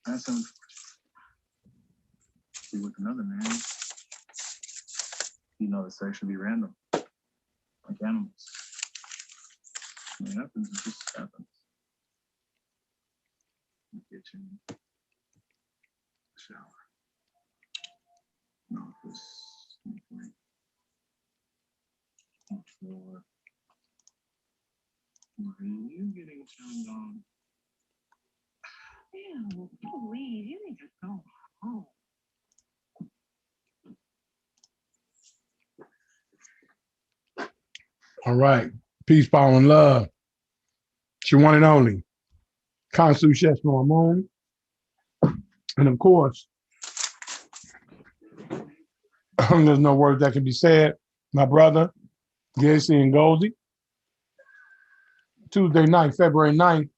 That's unfortunate. See, with another man, you know, the sex should be random, like animals. When it happens, it just happens. The kitchen, shower. No, this floor. You getting turned on? Ew, please, you need to go home. All right. Peace, power, and love. It's your one and only. Consul Chef Ramon. And of course, there's no words that can be said. My brother, Jesse and Goldie. Tuesday night, February 9th,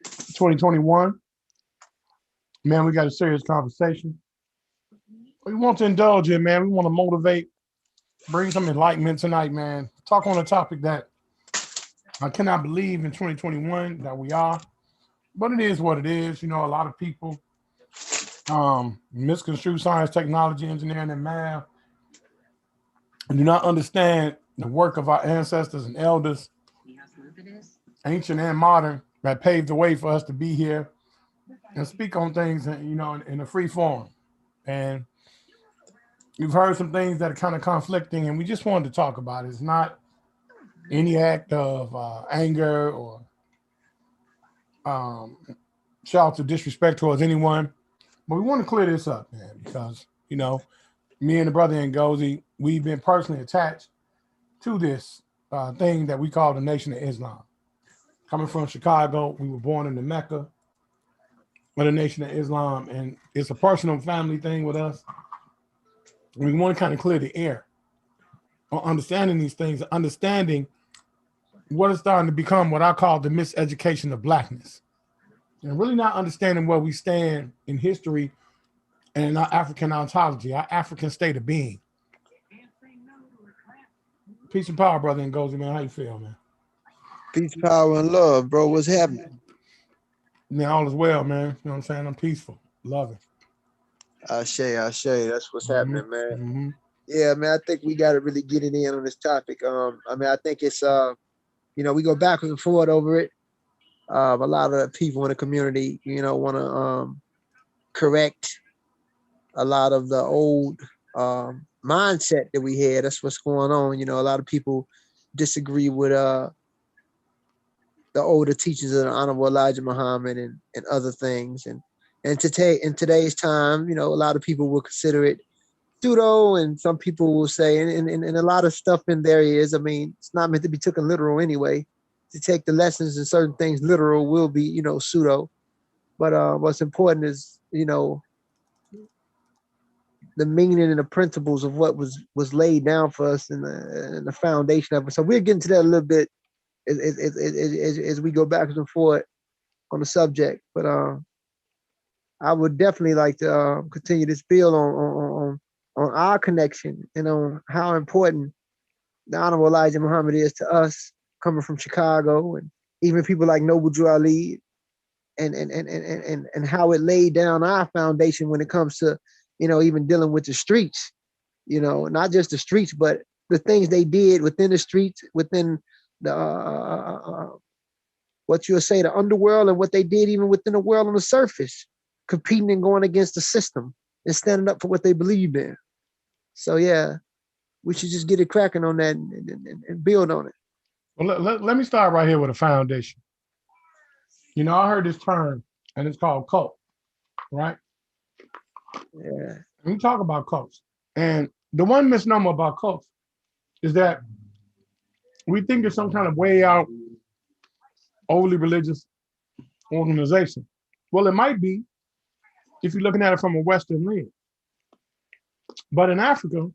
2021. Man, we got a serious conversation. We want to indulge in, man. We want to motivate, bring some enlightenment tonight, man. Talk on a topic that I cannot believe in 2021 that we are, but it is what it is. You know, a lot of people misconstrue science, technology, engineering, and math, and do not understand the work of our ancestors and elders, ancient and modern, that paved the way for us to be here and speak on things, you know, in a free form. And you've heard some things that are kind of conflicting, and we just wanted to talk about it. It's not any act of anger or shouts of disrespect towards anyone, but we want to clear this up, man, because, you know, me and the brother Ngozi, we've been personally attached to this thing that we call the Nation of Islam. Coming from Chicago, we were born in the Mecca of the Nation of Islam, and it's a personal family thing with us. We want to kind of clear the air on understanding these things, understanding what is starting to become what I call the miseducation of blackness, and really not understanding where we stand in history and in our African ontology, our African state of being. Peace and power, brother Ngozi, man. How you feel, man? Peace, power, and love, bro. What's happening? Man, all is well, man. You know what I'm saying? I'm peaceful. Love it. Ashe. That's what's happening, man. Mm-hmm. Yeah, man. I think we got to really get it in on this topic. I mean, I think it's you know, we go backwards and forward over it. A lot of people in the community, you know, want to correct a lot of the old mindset that we had. That's what's going on. You know, a lot of people disagree with the older teachings of the Honorable Elijah Muhammad and other things. And today, in today's time, you know, a lot of people will consider it pseudo, and some people will say, and a lot of stuff in there is, I mean, it's not meant to be taken literal anyway. To take the lessons and certain things literal will be, you know, pseudo. But what's important is, you know, the meaning and the principles of what was laid down for us in the foundation of it. So we'll get into that a little bit as we go backwards and forward on the subject. But I would definitely like to continue this build on our connection and on how important the Honorable Elijah Muhammad is to us, coming from Chicago, and even people like Noble Drew Ali, and how it laid down our foundation when it comes to, you know, even dealing with the streets, you know, not just the streets, but the things they did within the streets, within the what you'll say, the underworld, and what they did even within the world on the surface, competing and going against the system and standing up for what they believe in. So yeah, we should just get it cracking on that and build on it. Well, let me start right here with a foundation. You know, I heard this term, and it's called cult, right? Yeah. We talk about cults. And the one misnomer about cults is that we think it's some kind of way out, overly religious organization. Well, it might be if you're looking at it from a Western lens. But in Africa,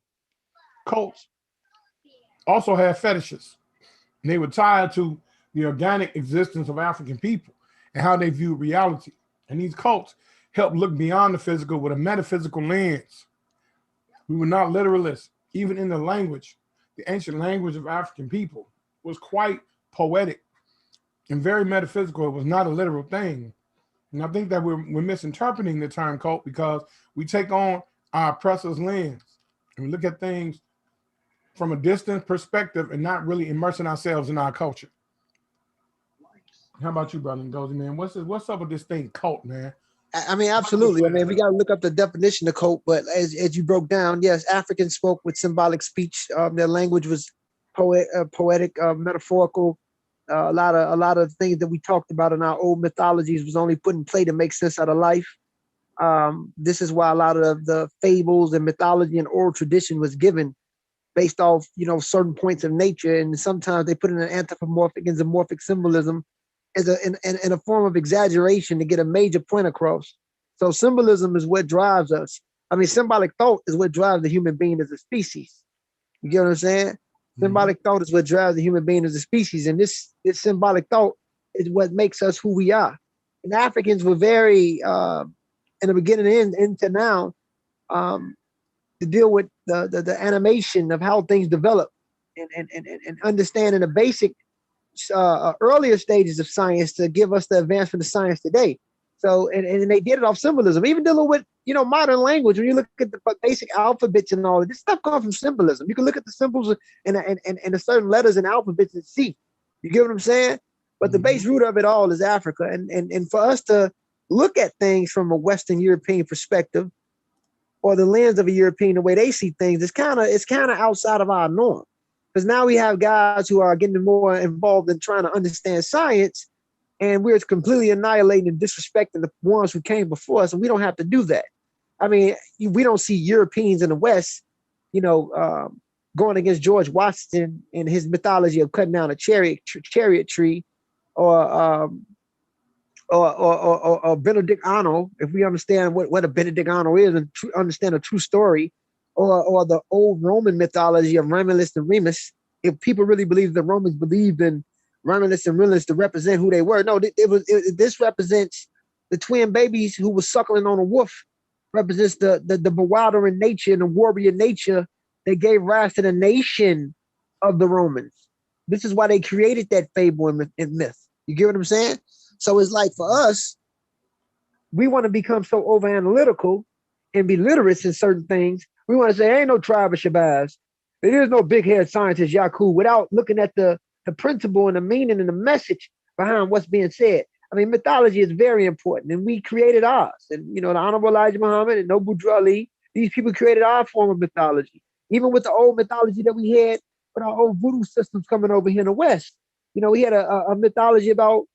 cults also have fetishes. And they were tied to the organic existence of African people and how they view reality. And these cults help look beyond the physical with a metaphysical lens. We were not literalists. Even in the language, the ancient language of African people was quite poetic and very metaphysical. It was not a literal thing. And I think that we're misinterpreting the term cult because we take on our oppressor's lens and we look at things from a distant perspective and not really immersing ourselves in our culture. How about you, brother Ngozi, man? What's up with this thing cult, man? I mean, absolutely. I mean, we got to look up the definition of cult, but as you broke down, yes, Africans spoke with symbolic speech. Their language was poetic, metaphorical. A lot of things that we talked about in our old mythologies was only put in play to make sense out of life. This is why a lot of the fables and mythology and oral tradition was given based off, certain points of nature, and sometimes they put in an anthropomorphic and zoomorphic symbolism as in a form of exaggeration to get a major point across. So symbolism is what drives us. I mean, symbolic thought is what drives the human being as a species. You get what I'm saying? Mm-hmm. Symbolic thought is what drives the human being as a species, and this symbolic thought is what makes us who we are. And Africans were very, in the beginning and into now, to deal with the animation of how things develop and understanding the basic earlier stages of science to give us the advancement of science today. So, and they did it off symbolism, even dealing with, modern language. When you look at the basic alphabets and all of this stuff comes from symbolism. You can look at the symbols and the certain letters and alphabets and see, you get what I'm saying? But the base root of it all is Africa. And for us to look at things from a Western European perspective or the lens of a European, the way they see things, it's kind of outside of our norm. Because now we have guys who are getting more involved in trying to understand science, and we're completely annihilating and disrespecting the ones who came before us, and we don't have to do that. I mean, we don't see Europeans in the West, going against George Washington and his mythology of cutting down a chariot tree, or Benedict Arnold, if we understand what a Benedict Arnold is and understand a true story, or the old Roman mythology of Romulus and Remus. If people really believe the Romans believed in Romulus and Remus to represent who they were, no, this represents the twin babies who were suckling on a wolf, represents the bewildering nature and the warrior nature that gave rise to the nation of the Romans. This is why they created that fable and myth. You get what I'm saying? So it's like for us, we want to become so over analytical and be literate in certain things. We want to say, ain't no tribe of Shabazz. There is no big head scientist, Yaku, without looking at the principle and the meaning and the message behind what's being said. I mean, mythology is very important, and we created ours. And, the Honorable Elijah Muhammad and Noble Drew Ali, these people created our form of mythology. Even with the old mythology that we had with our old voodoo systems coming over here in the West. We had a mythology about,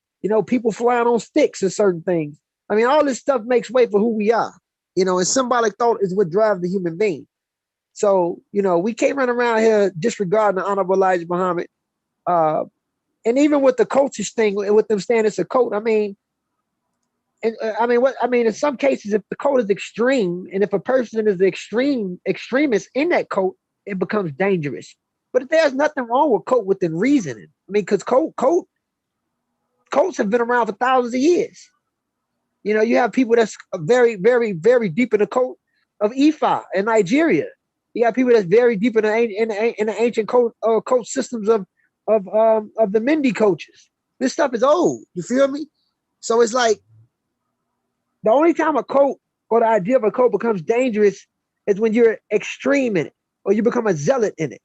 people flying on sticks and certain things. I mean, all this stuff makes way for who we are. And symbolic thought is what drives the human being. So, we can't run around here disregarding the Honorable Elijah Muhammad. And even with the cultish thing, with them saying it's a cult, I mean, in some cases, if the cult is extreme, and if a person is the extremist in that cult, it becomes dangerous. But there's nothing wrong with cult within reasoning. I mean, because cults have been around for thousands of years. You have people that's very, very, very deep in the cult of Ifa in Nigeria. You have people that's very deep in the ancient cult systems of the Mindi cultures. This stuff is old. You feel me? So it's like the only time a cult or the idea of a cult becomes dangerous is when you're extreme in it or you become a zealot in it.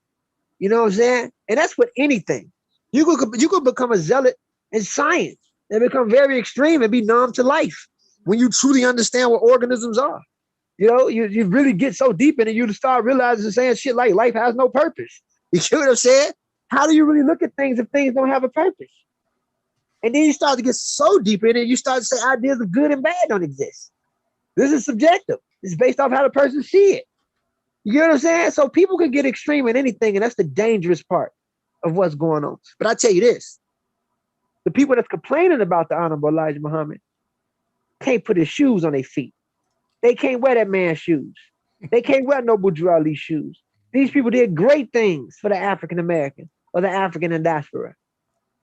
You know what I'm saying? And that's with anything. You could become a zealot in science and become very extreme and be numb to life when you truly understand what organisms are. You really get so deep in it, you start realizing and saying shit like life has no purpose. You see what I'm saying? How do you really look at things if things don't have a purpose? And then you start to get so deep in it, you start to say ideas of good and bad don't exist. This is subjective. It's based off how the person see it. You get what I'm saying? So people can get extreme in anything, and that's the dangerous part of what's going on. But I tell you this, the people that's complaining about the Honorable Elijah Muhammad can't put his shoes on their feet. They can't wear that man's shoes. They can't wear Noble Drew Ali's shoes. These people did great things for the African American or the African in diaspora.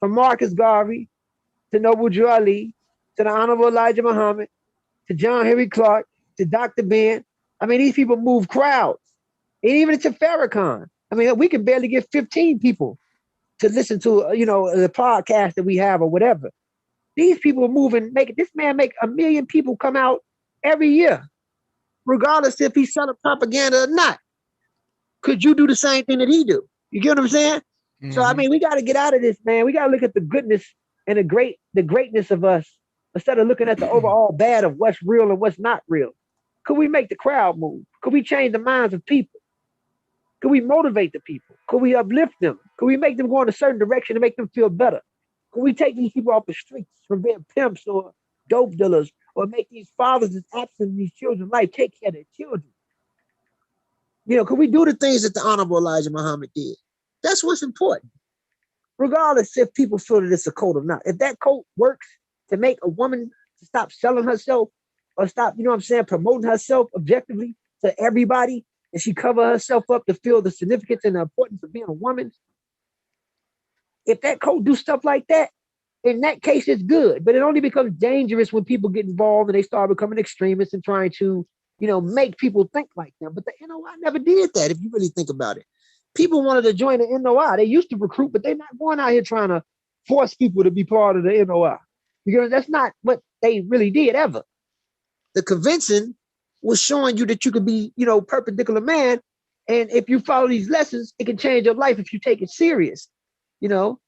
From Marcus Garvey to Noble Drew Ali to the Honorable Elijah Muhammad to John Henry Clark to Dr. Ben. I mean, these people move crowds. And even to Farrakhan. I mean, we can barely get 15 people to listen to, the podcast that we have or whatever. These people are moving, this man make 1 million people come out every year, regardless if he's selling propaganda or not. Could you do the same thing that he do? You get what I'm saying? Mm-hmm. So I mean, we got to get out of this, man. We got to look at the goodness and the greatness of us instead of looking at the overall bad of what's real and what's not real. Could we make the crowd move? Could we change the minds of people? Could we motivate the people? Could we uplift them? Could we make them go in a certain direction to make them feel better? Could we take these people off the streets from being pimps or dope dealers, or make these fathers that's absent in these children's life take care of their children? Could we do the things that the Honorable Elijah Muhammad did? That's what's important. Regardless if people feel that it's a code or not. If that code works to make a woman to stop selling herself or stop, promoting herself objectively to everybody, and she cover herself up to feel the significance and the importance of being a woman, if that code do stuff like that, in that case, it's good. But it only becomes dangerous when people get involved and they start becoming extremists and trying to, make people think like them. But the NOI never did that, if you really think about it. People wanted to join the NOI. They used to recruit, but they're not going out here trying to force people to be part of the NOI. Because that's not what they really did ever. The convention was showing you that you could be, perpendicular man. And if you follow these lessons, it can change your life if you take it serious, And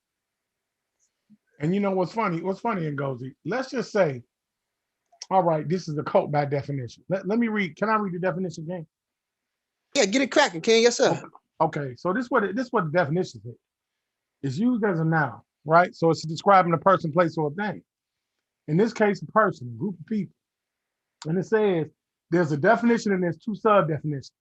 what's funny, Ngozi, let's just say, all right, this is a cult by definition. Let me read. Can I read the definition again? Yeah, get it cracking, Ken. Yes, sir. Okay, so this is what the definition is. It's used as a noun, right? So it's describing a person, place, or a thing. In this case, a person, a group of people. And it says there's a definition and there's two sub-definitions.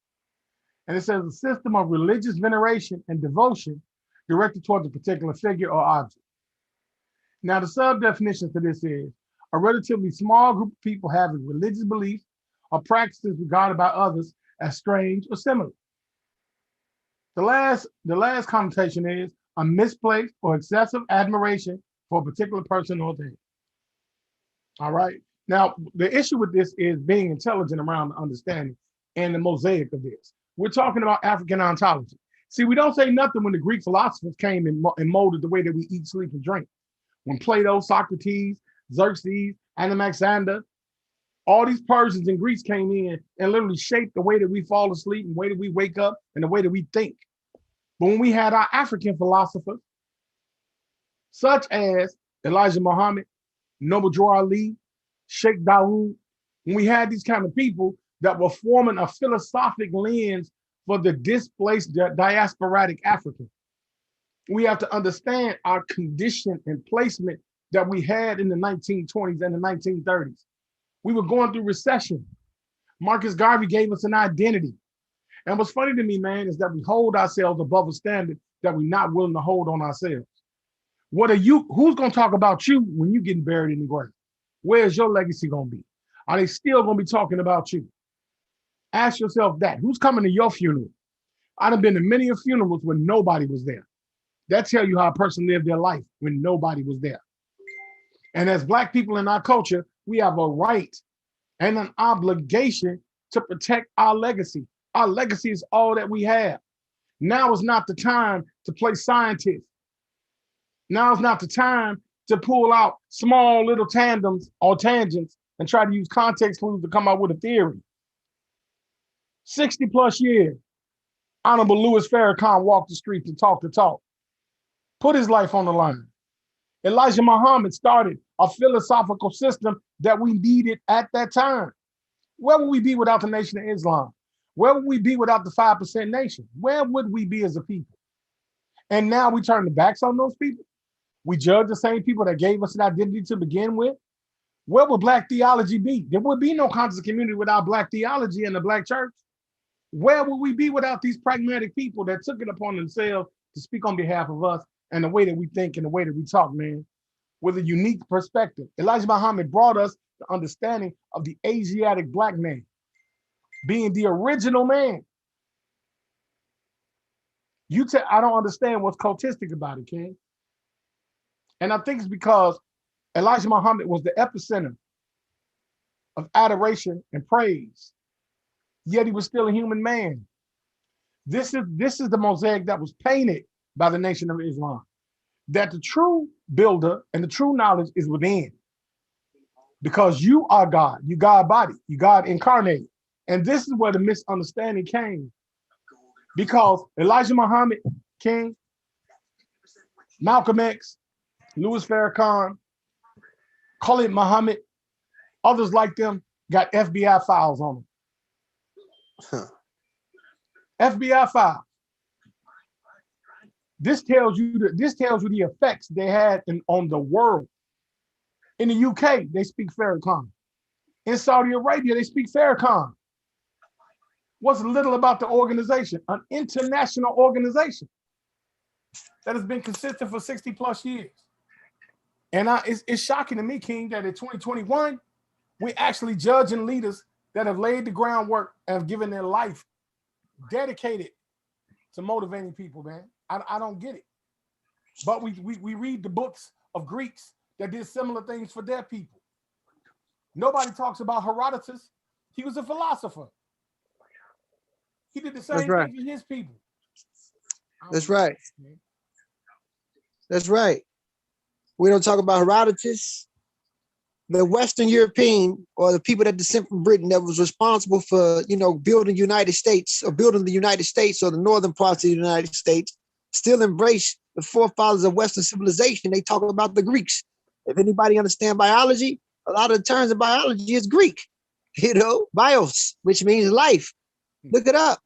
And it says a system of religious veneration and devotion directed towards a particular figure or object. Now, the sub-definition for this is a relatively small group of people having religious beliefs or practices regarded by others as strange or similar. The last connotation is a misplaced or excessive admiration for a particular person or thing. All right. Now, the issue with this is being intelligent around the understanding and the mosaic of this. We're talking about African ontology. See, we don't say nothing when the Greek philosophers came and molded the way that we eat, sleep, and drink. When Plato, Socrates, Xerxes, Anaxander, all these Persians and Greeks came in and literally shaped the way that we fall asleep and the way that we wake up and the way that we think. But when we had our African philosophers, such as Elijah Muhammad, Noble Drew Ali, Sheikh Dawood, when we had these kind of people that were forming a philosophic lens for the displaced diasporatic African, we have to understand our condition and placement that we had in the 1920s and the 1930s. We were going through recession. Marcus Garvey gave us an identity. And what's funny to me, man, is that we hold ourselves above a standard that we're not willing to hold on ourselves. Who's going to talk about you when you're getting buried in the grave? Where's your legacy going to be? Are they still going to be talking about you? Ask yourself that. Who's coming to your funeral? I've been to many funerals when nobody was there. That tells you how a person lived their life when nobody was there. And as Black people in our culture, we have a right and an obligation to protect our legacy. Our legacy is all that we have. Now is not the time to play scientist. Now is not the time to pull out small little tandems or tangents and try to use context clues to come up with a theory. 60 plus years, Honorable Louis Farrakhan walked the streets and talked the talk. Put his life on the line. Elijah Muhammad started a philosophical system that we needed at that time. Where would we be without the Nation of Islam? Where would we be without the 5% nation? Where would we be as a people? And now we turn the backs on those people. We judge the same people that gave us an identity to begin with. Where would Black theology be? There would be no conscious community without Black theology in the Black church. Where would we be without these pragmatic people that took it upon themselves to speak on behalf of us and the way that we think and the way that we talk, man, with a unique perspective? Elijah Muhammad brought us the understanding of the Asiatic Black man being the original man. I don't understand what's cultistic about it, King. And I think it's because Elijah Muhammad was the epicenter of adoration and praise, yet he was still a human man. This is the mosaic that was painted by the Nation of Islam. that the true builder and the true knowledge is within. Because you are God, you God body, you God incarnate. And this is where the misunderstanding came. Because Elijah Muhammad, King, Malcolm X, Louis Farrakhan, Khalid Muhammad, others like them got FBI files on them. FBI file. This tells you the effects they had on the world. In the UK, they speak Farrakhan. In Saudi Arabia, they speak Farrakhan. What's little about the organization? An international organization that has been consistent for 60 plus years. And it's shocking to me, King, that in 2021, we're actually judging leaders that have laid the groundwork and have given their life dedicated to motivating people, man. I don't get it. But we read the books of Greeks that did similar things for their people. Nobody talks about Herodotus. He was a philosopher. He did the same thing for his people. That's right. That's right. We don't talk about Herodotus. The Western European, or the people that descend from Britain that was responsible for, building the United States or the northern parts of the United States, still embrace the forefathers of Western civilization. They talk about the Greeks. If anybody understands biology, a lot of the terms in biology is Greek, bios, which means life. Look it up.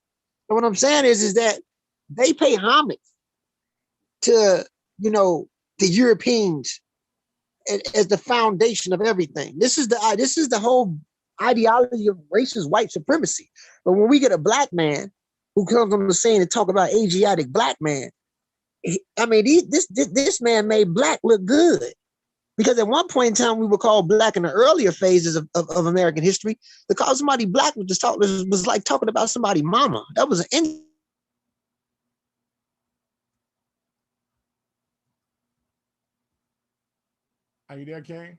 And what I'm saying is that they pay homage to, the Europeans as the foundation of everything. This is the whole ideology of racist white supremacy. But when we get a black man who comes on the scene and talk about Asiatic black man, this man made black look good. Because at one point in time, we were called black in the earlier phases of American history. To call somebody black was like talking about somebody's mama. That was an Are you there, King?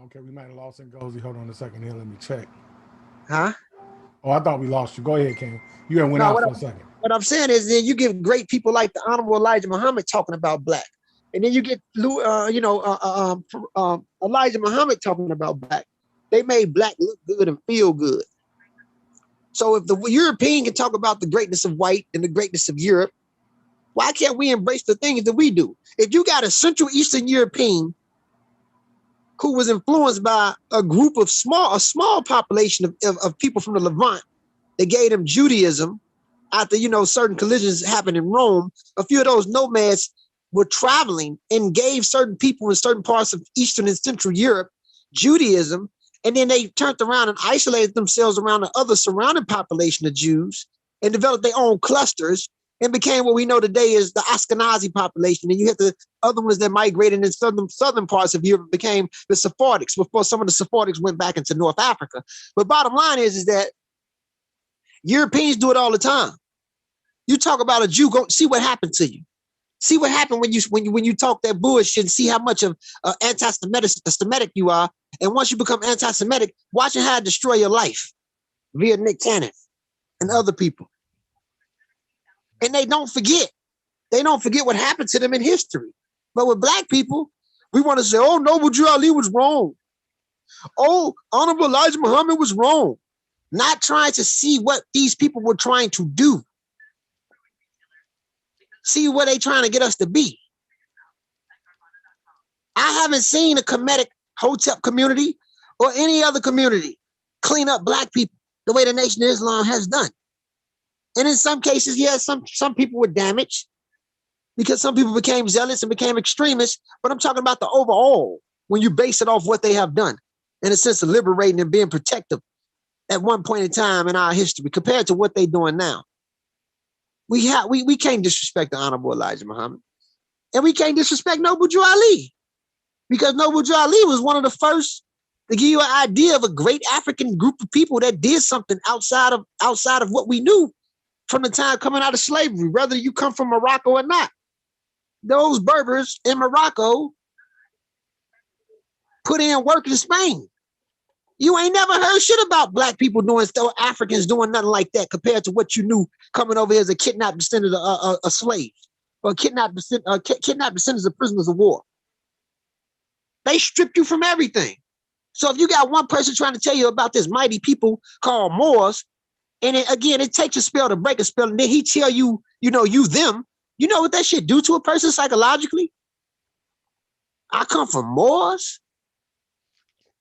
Okay, we might have lost Ngozi. Hold on a second here. Let me check. Huh? Oh, I thought we lost you. Go ahead, King. You went out for a second. What I'm saying is that you get great people like the Honorable Elijah Muhammad talking about black. And then you get, Elijah Muhammad talking about black. They made black look good and feel good. So if the European can talk about the greatness of white and the greatness of Europe, why can't we embrace the things that we do? If you got a Central Eastern European who was influenced by a group of a small population of people from the Levant, they gave them Judaism after, certain collisions happened in Rome. A few of those nomads were traveling and gave certain people in certain parts of Eastern and Central Europe Judaism. And then they turned around and isolated themselves around the other surrounding population of Jews and developed their own clusters and became what we know today is the Ashkenazi population. And you had the other ones that migrated in southern parts of Europe became the Sephardics before some of the Sephardics went back into North Africa. But bottom line is that Europeans do it all the time. You talk about a Jew, go see what happened to you. See what happened when you talk that bullshit and see how much of anti-Semitic you are. And once you become anti-Semitic, watch how it destroy your life via Nick Cannon and other people. And they don't forget. They don't forget what happened to them in history. But with black people, we want to say, oh, Noble Drew Ali was wrong. Oh, Honorable Elijah Muhammad was wrong. Not trying to see what these people were trying to do. See what they trying to get us to be. I haven't seen a Kemetic Hotep community or any other community clean up black people the way the Nation of Islam has done. And in some cases, yes, some people were damaged because some people became zealous and became extremists. But I'm talking about the overall, when you base it off what they have done, in a sense of liberating and being protective at one point in time in our history compared to what they're doing now. We can't disrespect the Honorable Elijah Muhammad. And we can't disrespect Noble Drew Ali. Because Noble Drew Ali was one of the first to give you an idea of a great African group of people that did something outside of what we knew from the time coming out of slavery, whether you come from Morocco or not. Those Berbers in Morocco put in work in Spain. You ain't never heard shit about black people doing stuff, Africans doing nothing like that compared to what you knew coming over here as a kidnapped descendant of a slave or kidnapped descendants of prisoners of war. They stripped you from everything. So if you got one person trying to tell you about this mighty people called Moors, and it takes a spell to break a spell, and then he tell you, you them, you know what that shit do to a person psychologically? I come from Moors,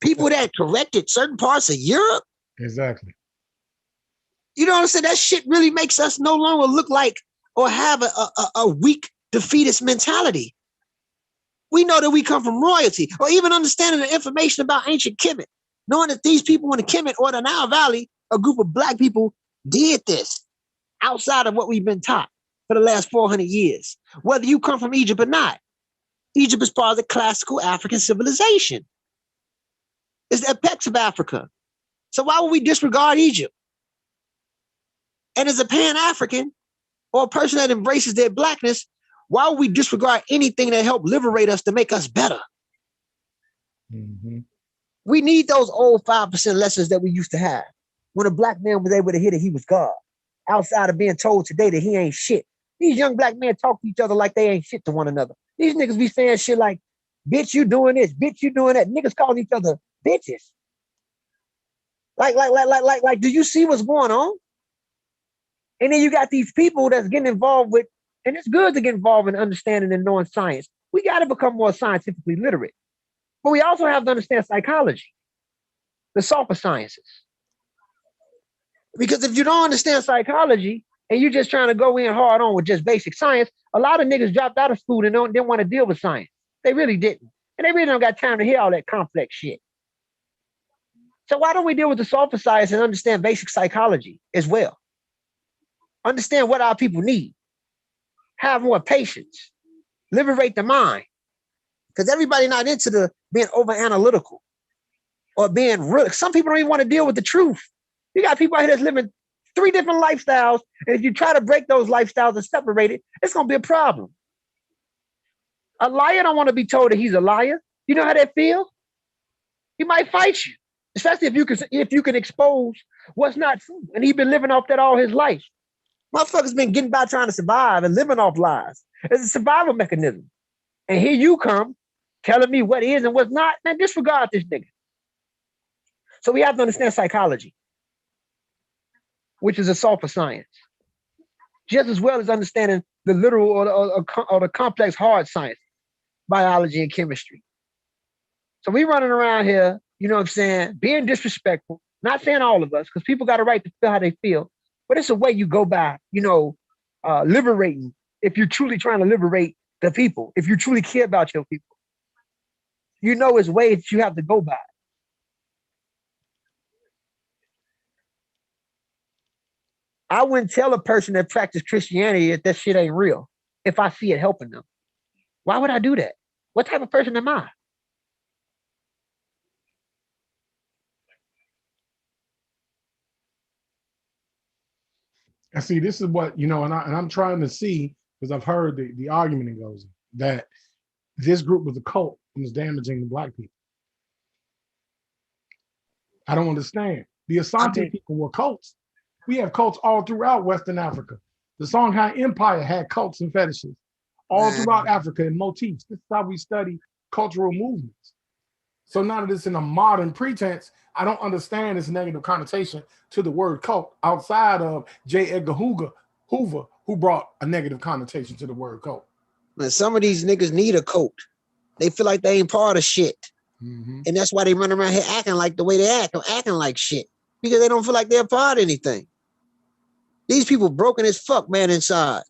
people that corrected certain parts of Europe. Exactly. You know what I'm saying? That shit really makes us no longer look like or have a weak defeatist mentality. We know that we come from royalty, or even understanding the information about ancient Kemet, knowing that these people in the Kemet or the Nile Valley, a group of black people, did this outside of what we've been taught for the last 400 years. Whether you come from Egypt or not, Egypt is part of the classical African civilization. It's the apex of Africa. So why would we disregard Egypt? And as a Pan-African or a person that embraces their blackness, why would we disregard anything that helped liberate us to make us better? Mm-hmm. We need those old 5% lessons that we used to have when a black man was able to hear that he was God, outside of being told today that he ain't shit. These young black men talk to each other like they ain't shit to one another. These niggas be saying shit like, bitch, you doing this, bitch, you doing that. Niggas calling each other bitches. Like, do you see what's going on? And then you got these people that's getting involved with, and it's good to get involved in understanding and knowing science. We got to become more scientifically literate. But we also have to understand psychology, the softer sciences. Because if you don't understand psychology and you're just trying to go in hard on with just basic science, a lot of niggas dropped out of school and didn't want to deal with science. They really didn't. And they really don't got time to hear all that complex shit. So why don't we deal with the softer science and understand basic psychology as well? Understand what our people need. Have more patience. Liberate the mind. Because everybody not into the being over analytical or being real. Some people don't even want to deal with the truth. You got people out here that's living 3 different lifestyles. And if you try to break those lifestyles and separate it, it's going to be a problem. A liar don't want to be told that he's a liar. You know how that feels? He might fight you, especially if you can expose what's not true. And he's been living off that all his life. Motherfuckers been getting by trying to survive and living off lies. It's a survival mechanism. And here you come telling me what is and what's not. Man, disregard this nigga. So we have to understand psychology, which is a softer science, just as well as understanding the literal or the complex hard science, biology and chemistry. So we running around here, you know what I'm saying, being disrespectful, not saying all of us, because people got a right to feel how they feel, but it's a way you go by, liberating, if you're truly trying to liberate the people, if you truly care about your people. You know it's ways that you have to go by. I wouldn't tell a person that practices Christianity that shit ain't real if I see it helping them. Why would I do that? What type of person am I? And see, this is what, and I'm trying to see, because I've heard the argument that goes that this group was a cult and was damaging the black people. I don't understand. The Asante people were cults. We have cults all throughout Western Africa. The Songhai Empire had cults and fetishes all throughout Africa and motifs. This is how we study cultural movements. So now that it's in a modern pretense, I don't understand this negative connotation to the word cult outside of J. Edgar Hoover, who brought a negative connotation to the word cult. Man, some of these niggas need a cult. They feel like they ain't part of shit. Mm-hmm. And that's why they run around here acting like the way they act, or acting like shit, because they don't feel like they're a part of anything. These people broken as fuck, man, inside.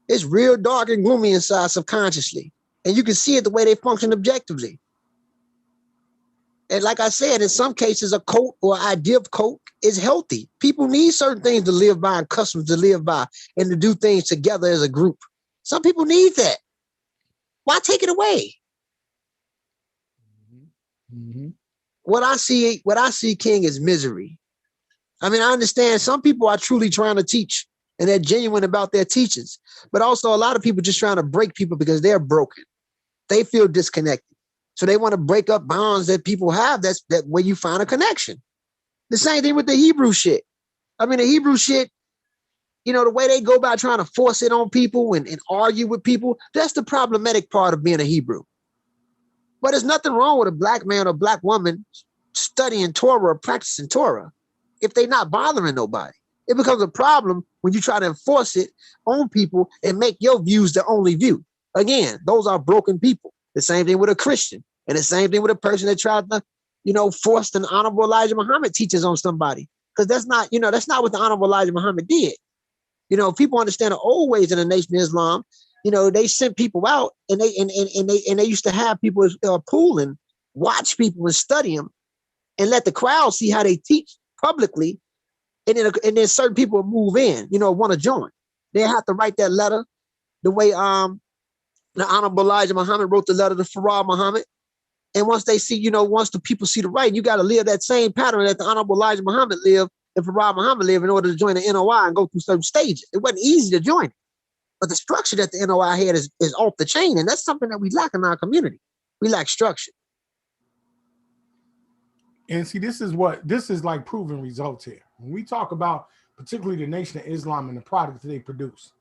It's real dark and gloomy inside subconsciously. And you can see it the way they function objectively. And like I said, in some cases, a cult or idea of cult is healthy. People need certain things to live by and customs to live by and to do things together as a group. Some people need that. Why take it away? Mm-hmm. What I see, King, is misery. I mean, I understand some people are truly trying to teach and they're genuine about their teachings, but also a lot of people just trying to break people because they're broken. They feel disconnected. So they want to break up bonds that people have. That's where you find a connection. The same thing with the Hebrew shit. I mean, the Hebrew shit, you know, the way they go about trying to force it on people and argue with people, that's the problematic part of being a Hebrew. But there's nothing wrong with a black man or black woman studying Torah or practicing Torah if they're not bothering nobody. It becomes a problem when you try to enforce it on people and make your views the only view. Again, those are broken people. The same thing with a Christian, and the same thing with a person that tried to, you know, force an Honorable Elijah Muhammad teachings on somebody. Because that's not, you know, that's not what the Honorable Elijah Muhammad did. You know, if people understand the old ways in the Nation of Islam, you know, they sent people out and they used to have people pool and watch people and study them and let the crowd see how they teach publicly. And then certain people will move in, you know, want to join. They have to write that letter the way the Honorable Elijah Muhammad wrote the letter to Farah Muhammad. And once they see, you know, once the people see the writing, you got to live that same pattern that the Honorable Elijah Muhammad lived and Farah Muhammad lived in order to join the NOI and go through certain stages. It wasn't easy to join it. But the structure that the NOI had is off the chain. And that's something that we lack in our community. We lack structure. And see, this is like proven results here. When we talk about particularly the Nation of Islam and the products that they produce,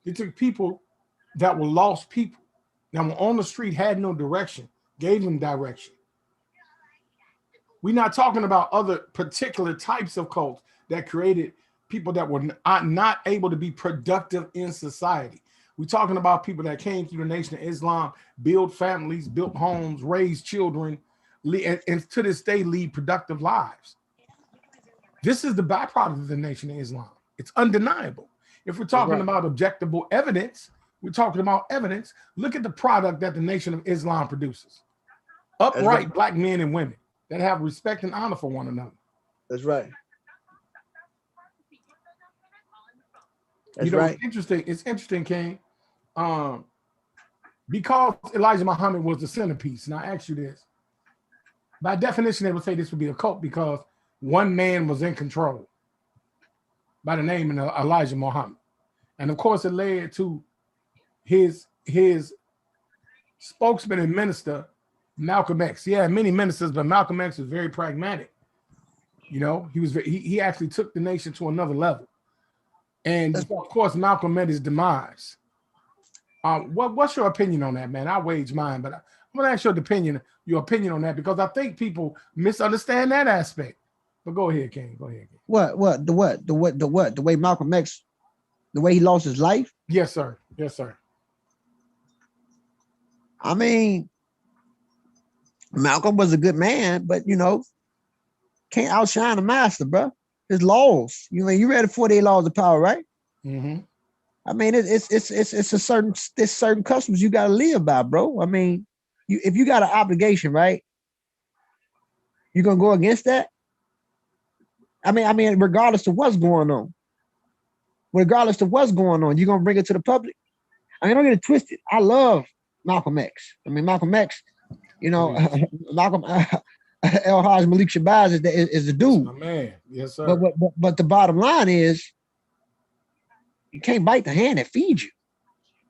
they took people that were lost people that were on the street, had no direction, gave them direction. We're not talking about other particular types of cults that created people that were not able to be productive in society. We're talking about people that came through the Nation of Islam, built families, built homes, raised children, and to this day lead productive lives. This is the byproduct of the Nation of Islam. It's undeniable. If we're talking about objectable evidence, we're talking about evidence. Look at the product that the Nation of Islam produces. Upright black men and women that have respect and honor for one another. That's right. You know, it's interesting, King. Because Elijah Muhammad was the centerpiece, and I ask you this. By definition, they would say this would be a cult because one man was in control by the name of Elijah Muhammad. And of course, it led to his spokesman and minister, Malcolm X. He had many ministers, but Malcolm X was very pragmatic. You know, he actually took the nation to another level. And of course, Malcolm met his demise. What's your opinion on that, man? I wage mine, but I'm gonna ask your opinion on that because I think people misunderstand that aspect. But go ahead, King. Go ahead. The way Malcolm X, the way he lost his life? Yes, sir. Yes, sir. I mean, Malcolm was a good man, but you know, can't outshine the master, bro. His laws. You mean you read the 48 laws of power, right? Mm-hmm. I mean, it's certain customs you gotta live by, bro. I mean, if you got an obligation, right? You gonna go against that? I mean, regardless of what's going on. Regardless of what's going on, you're gonna bring it to the public. I mean, don't get it twisted. I love Malcolm X. I mean, Malcolm X, you know, Malcolm El Haj Malik Shabazz is the dude. That's my man. Yes, sir. But the bottom line is you can't bite the hand that feeds you.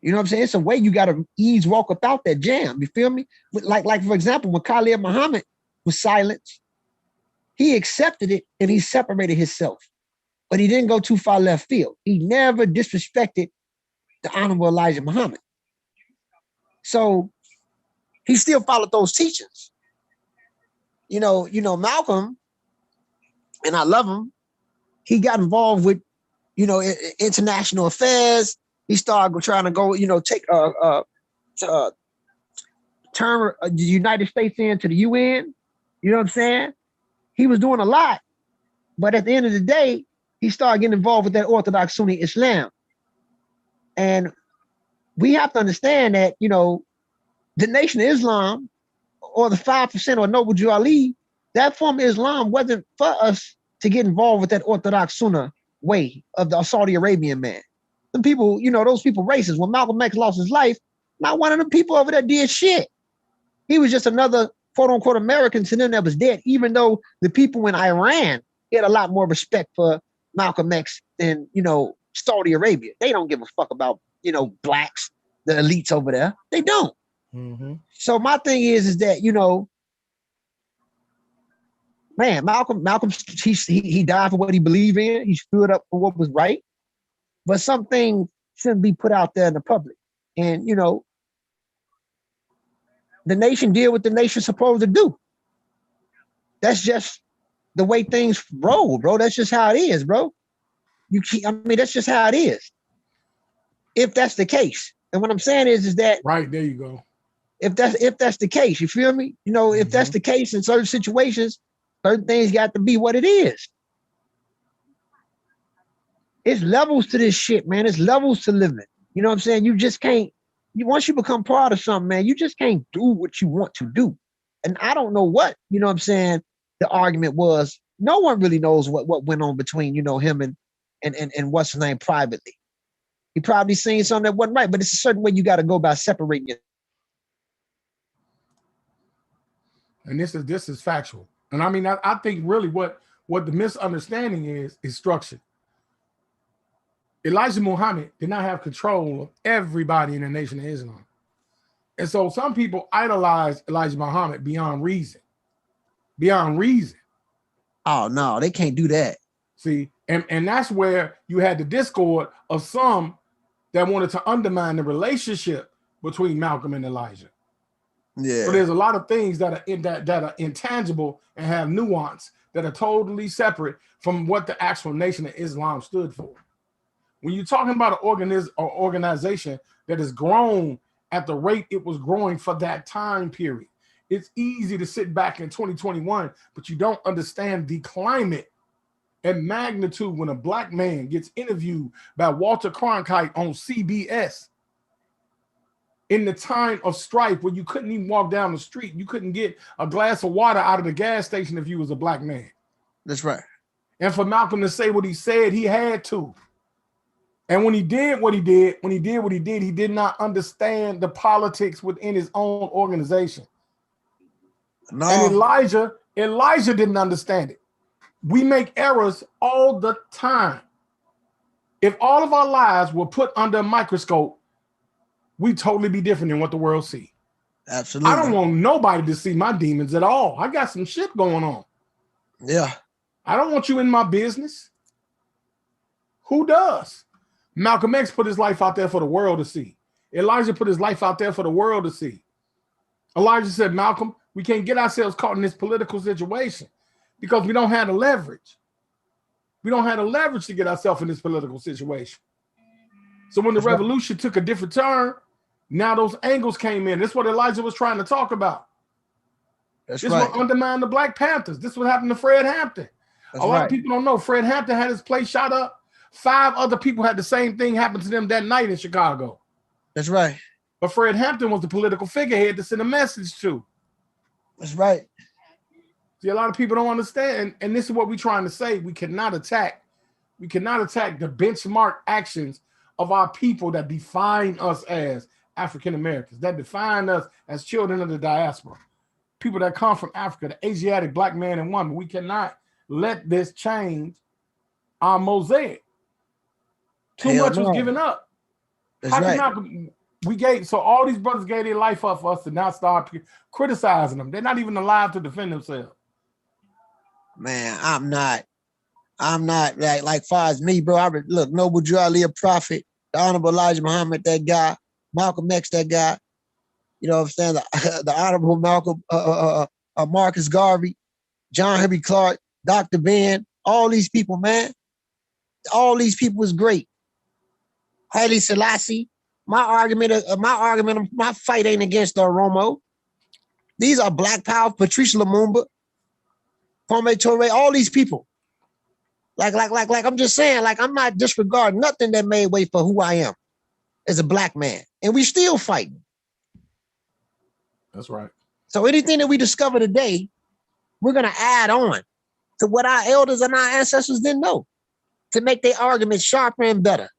You know what I'm saying? It's a way you got to ease walk about that jam. You feel me? Like for example, when Khalid Muhammad was silenced, he accepted it and he separated himself. But he didn't go too far left field. He never disrespected the Honorable Elijah Muhammad. So he still followed those teachings. You know, Malcolm, and I love him, he got involved with, you know, international affairs. He started trying to go, you know, turn the United States into the UN. You know what I'm saying? He was doing a lot. But at the end of the day, he started getting involved with that Orthodox Sunni Islam. And we have to understand that, you know, the Nation of Islam or the 5% or Noble Jew Ali, that form of Islam wasn't for us to get involved with that Orthodox Sunnah way of the Saudi Arabian man. Them people, you know, those people racist. When Malcolm X lost his life, not one of them people over there did shit. He was just another quote unquote American to them that was dead, even though the people in Iran had a lot more respect for Malcolm X than, you know, Saudi Arabia. They don't give a fuck about, you know, blacks, the elites over there. They don't. Mm-hmm. So my thing is that, you know, man, Malcolm, he died for what he believed in. He stood up for what was right. But some things shouldn't be put out there in the public. And, you know, the nation did what the nation's supposed to do. That's just the way things roll, bro. That's just how it is, bro. I mean, that's just how it is. If that's the case. And what I'm saying is that Right, there you go. if that's the case, you feel me? You know, if that's the case in certain situations, certain things got to be what it is. It's levels to this shit, man. It's levels to living. You know what I'm saying? You just can't, once you become part of something, man, you just can't do what you want to do. And I don't know what, you know what I'm saying, the argument was. No one really knows what went on between, you know, him and what's his name privately. He probably seen something that wasn't right, but it's a certain way you got to go about separating it. And this is factual. And I mean, I think really what the misunderstanding is structured. Elijah Muhammad did not have control of everybody in the Nation of Islam. And so some people idolize Elijah Muhammad beyond reason. Beyond reason. Oh, no, they can't do that. See, and that's where you had the discord of some that wanted to undermine the relationship between Malcolm and Elijah. Yeah. So there's a lot of things that are intangible and have nuance that are totally separate from what the actual Nation of Islam stood for. When you're talking about an organization that has grown at the rate it was growing for that time period, it's easy to sit back in 2021, but you don't understand the climate and magnitude when a black man gets interviewed by Walter Cronkite on CBS in the time of strife where you couldn't even walk down the street. You couldn't get a glass of water out of the gas station if you was a black man. That's right. And for Malcolm to say what he said, he had to. And when he did what he did, he did not understand the politics within his own organization. No. And Elijah didn't understand it. We make errors all the time. If all of our lives were put under a microscope, we'd totally be different than what the world see. Absolutely. I don't want nobody to see my demons at all. I got some shit going on. Yeah. I don't want you in my business. Who does? Malcolm X put his life out there for the world to see. Elijah put his life out there for the world to see. Elijah said, Malcolm, we can't get ourselves caught in this political situation because we don't have the leverage. We don't have the leverage to get ourselves in this political situation. So when the revolution took a different turn, now those angles came in. This is what Elijah was trying to talk about. That's this right. will undermine the Black Panthers. This is what happened to Fred Hampton. That's a lot right. of people don't know Fred Hampton had his place shot up. 5 other people had the same thing happen to them that night in Chicago. That's right. But Fred Hampton was the political figurehead to send a message to. That's right. See, a lot of people don't understand, and this is what we're trying to say. We cannot attack the benchmark actions of our people that define us as African Americans, that define us as children of the diaspora, people that come from Africa, the Asiatic black man and woman. We cannot let this change our mosaic. Too much was given up. That's How can right. Malcolm, so all these brothers gave their life up for us to now start criticizing them. They're not even alive to defend themselves. Man, I'm not like far as me, bro. Look, Noble Drew Ali, a prophet, the Honorable Elijah Muhammad, that guy, Malcolm X, that guy. You know what I'm saying? The Honorable Malcolm, Marcus Garvey, John Henry Clark, Dr. Ben, all these people, man. All these people is great. Haile Selassie. My fight ain't against Oromo. These are Black Power, Patrice Lumumba, Kwame Ture, all these people. Like I'm just saying, like I'm not disregarding nothing that made way for who I am as a black man. And we still fighting. That's right. So anything that we discover today, we're gonna add on to what our elders and our ancestors didn't know to make their arguments sharper and better.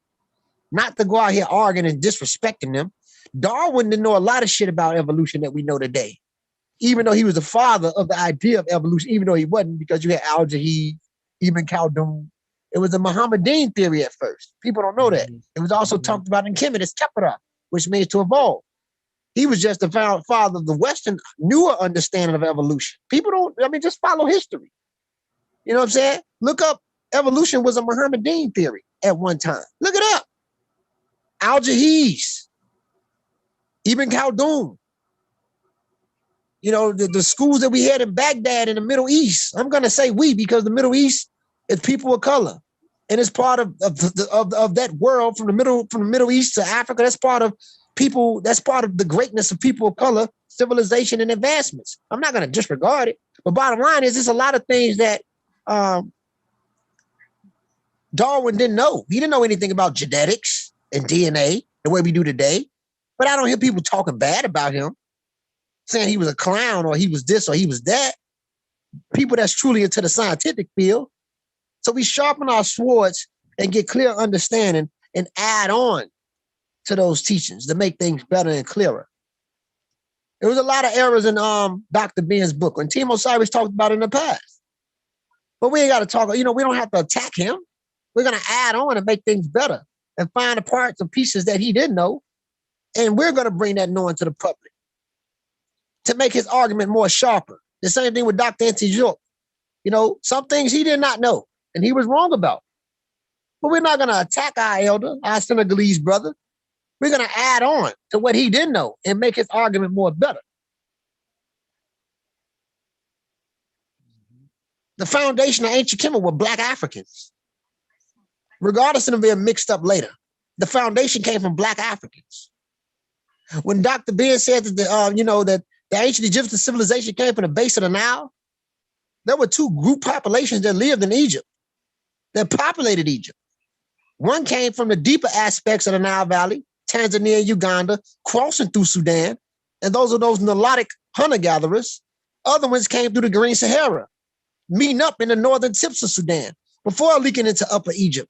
Not to go out here arguing and disrespecting them. Darwin didn't know a lot of shit about evolution that we know today. Even though he was the father of the idea of evolution, even though he wasn't, because you had Al-Jaheed, Ibn Khaldun. It was a Mohammedan theory at first. People don't know that. It was also talked about in Kemet as Kepera, which means to evolve. He was just the father of the Western newer understanding of evolution. People don't, I mean, just follow history. You know what I'm saying? Look up, evolution was a Muhammadan theory at one time. Look it up. Al-Jahiz, Ibn Khaldun. You know, the schools that we had in Baghdad in the Middle East. I'm going to say we because the Middle East is people of color. And it's part of that world from the Middle East to Africa. That's part of people, that's part of the greatness of people of color, civilization, and advancements. I'm not going to disregard it. But bottom line is, there's a lot of things that Darwin didn't know. He didn't know anything about genetics and DNA the way we do today. But I don't hear people talking bad about him, saying he was a clown or he was this or he was that. People that's truly into the scientific field. So we sharpen our swords and get clear understanding and add on to those teachings to make things better and clearer. There was a lot of errors in Dr. Ben's book, and Tim Osiris talked about it in the past. But we ain't got to talk, you know, we don't have to attack him. We're going to add on and make things better and find the parts and pieces that he didn't know. And we're going to bring that knowing to the public to make his argument more sharper. The same thing with Dr. Antijoke. You know, some things he did not know and he was wrong about. But we're not going to attack our elder, our Senegalese brother. We're going to add on to what he didn't know and make his argument more better. The foundation of ancient Kemet were Black Africans. Regardless of them being mixed up later, the foundation came from Black Africans. When Dr. Ben said that that the ancient Egyptian civilization came from the base of the Nile, there were two group populations that lived in Egypt, that populated Egypt. One came from the deeper aspects of the Nile Valley, Tanzania, Uganda, crossing through Sudan, and those are those Nilotic hunter-gatherers. Other ones came through the Green Sahara, meeting up in the northern tips of Sudan, before leaking into Upper Egypt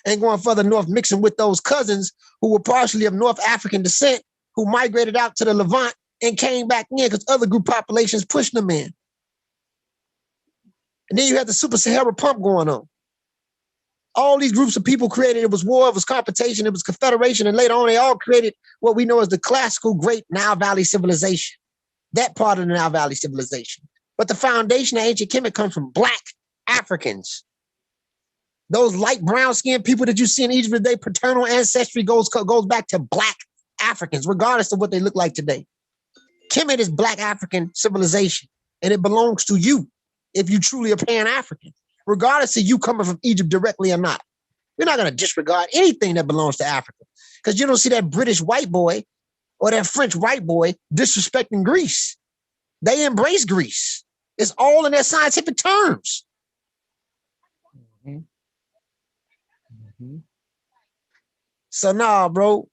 and going further north, mixing with those cousins who were partially of North African descent, who migrated out to the Levant and came back in because other group populations pushed them in. And then you had the Super Sahara pump going on. All these groups of people created, it was war, it was competition, it was confederation, and later on they all created what we know as the classical great Nile Valley civilization, that part of the Nile Valley civilization. But the foundation of ancient Kemet comes from Black Africans. Those light brown skinned people that you see in Egypt today, paternal ancestry goes back to Black Africans, regardless of what they look like today. Kemet is Black African civilization, and it belongs to you if you truly are Pan-African, regardless of you coming from Egypt directly or not. You're not going to disregard anything that belongs to Africa because you don't see that British white boy or that French white boy disrespecting Greece. They embrace Greece. It's all in their scientific terms. Mm-hmm. Mm-hmm. So nah, bro,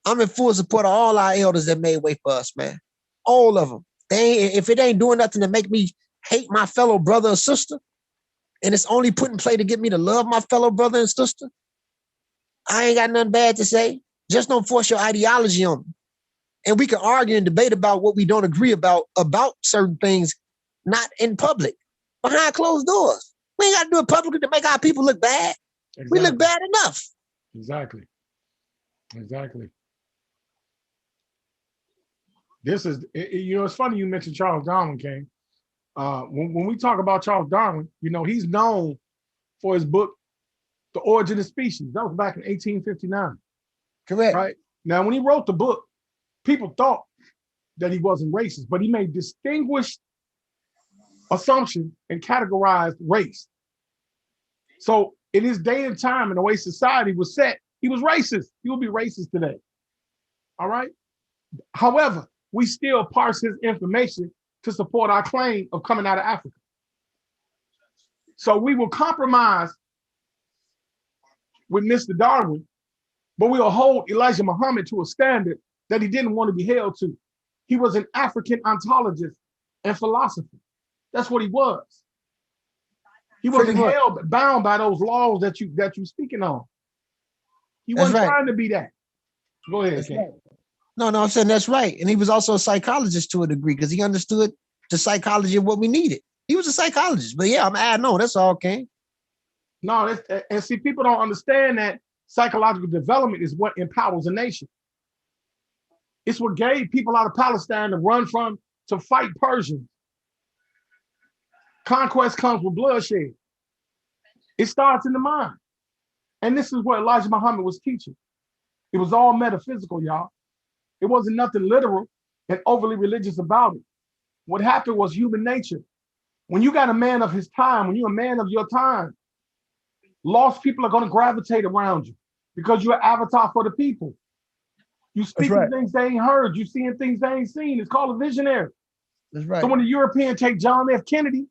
I'm in full support of all our elders that made way for us, man. All of them. If it ain't doing nothing to make me hate my fellow brother or sister, and it's only put in play to get me to love my fellow brother and sister, I ain't got nothing bad to say. Just don't force your ideology on me. And we can argue and debate about what we don't agree about certain things, not in public, behind closed doors. We ain't got to do it publicly to make our people look bad. Exactly. We look bad enough. Exactly. Exactly. This is, it's funny you mentioned Charles Darwin, King. When we talk about Charles Darwin, he's known for his book, The Origin of Species. That was back in 1859. Correct. Right? Now, when he wrote the book, people thought that he wasn't racist, but he made distinguished assumptions and categorized race. So in his day and time and the way society was set, he was racist. He would be racist today. All right? However, we still parse his information to support our claim of coming out of Africa. So we will compromise with Mr. Darwin, but we will hold Elijah Muhammad to a standard that he didn't want to be held to. He was an African ontologist and philosopher. That's what he was. He wasn't bound by those laws that you're speaking on. He wasn't trying to be that. Go ahead, King. Right. No, I'm saying that's right. And he was also a psychologist to a degree because he understood the psychology of what we needed. He was a psychologist, but yeah, I'm adding on. That's all, King. No, and see, people don't understand that psychological development is what empowers a nation. It's what gave people out of Palestine to run from, to fight Persians. Conquest comes with bloodshed. It starts in the mind. And this is what Elijah Muhammad was teaching. It was all metaphysical, y'all. It wasn't nothing literal and overly religious about it. What happened was human nature. When you got a man of his time, when you're a man of your time, lost people are going to gravitate around you because you're an avatar for the people. You speaking things they ain't heard. You seeing things they ain't seen. It's called a visionary. That's right. So when the European take John F. Kennedy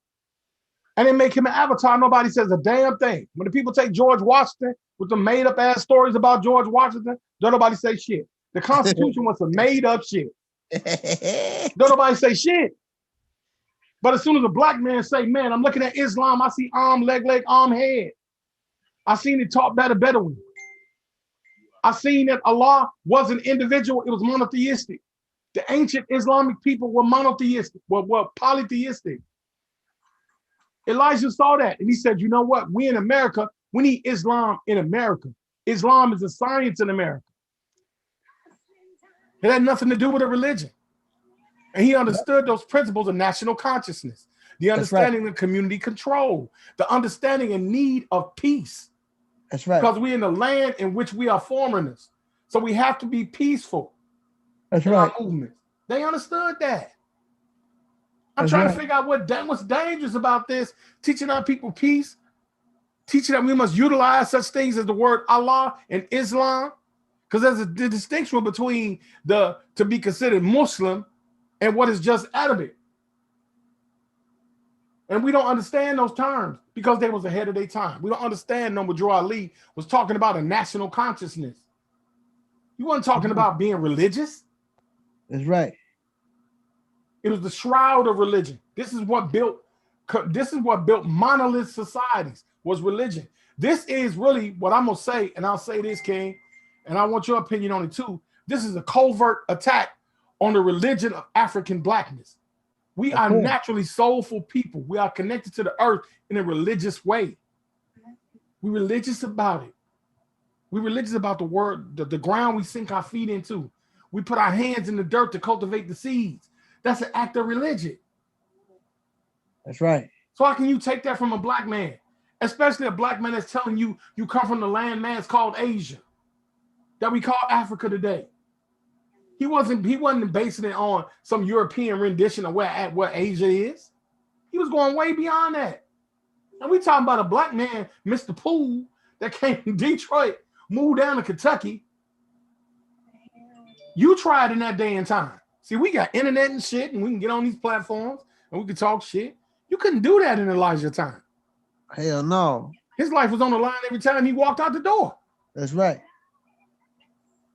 and they make him an avatar, nobody says a damn thing. When the people take George Washington with the made up ass stories about George Washington, don't nobody say shit. The Constitution was some made up shit. Don't nobody say shit. But as soon as a black man say, man, I'm looking at Islam, I see arm, leg, arm, head. I seen it taught by the Bedouin. I seen that Allah wasn't individual, it was monotheistic. The ancient Islamic people were monotheistic, were polytheistic. Elijah saw that and he said, you know what? We in America, we need Islam in America. Islam is a science in America. It had nothing to do with a religion. And he understood those principles of national consciousness, the understanding of community control, the understanding and need of peace. That's right. Because we're in a land in which we are foreigners. So we have to be peaceful. That's in right. Our movement. They understood that. I'm trying to figure out what's dangerous about this, teaching our people peace, teaching that we must utilize such things as the word Allah and Islam, because there's a distinction between to be considered Muslim and what is just Arabic. And we don't understand those terms because they was ahead of their time. We don't understand Noble Drew Ali was talking about a national consciousness. He wasn't talking about being religious. That's right. It was the shroud of religion. This is what built monolith societies, was religion. This is really what I'm gonna say, and I'll say this, King, and I want your opinion on it too. This is a covert attack on the religion of African blackness. We are naturally soulful people. We are connected to the earth in a religious way. We're religious about it. We're religious about the word, the ground we sink our feet into. We put our hands in the dirt to cultivate the seeds. That's an act of religion. That's right. So how can you take that from a black man? Especially a black man that's telling you you come from the land mass called Asia, that we call Africa today. He wasn't basing it on some European rendition of where Asia is. He was going way beyond that. And we talking about a black man, Mr. Poole, that came from Detroit, moved down to Kentucky. You tried in that day and time. See, we got internet and shit, and we can get on these platforms and we can talk shit. You couldn't do that in Elijah's time. Hell no. His life was on the line every time he walked out the door. That's right.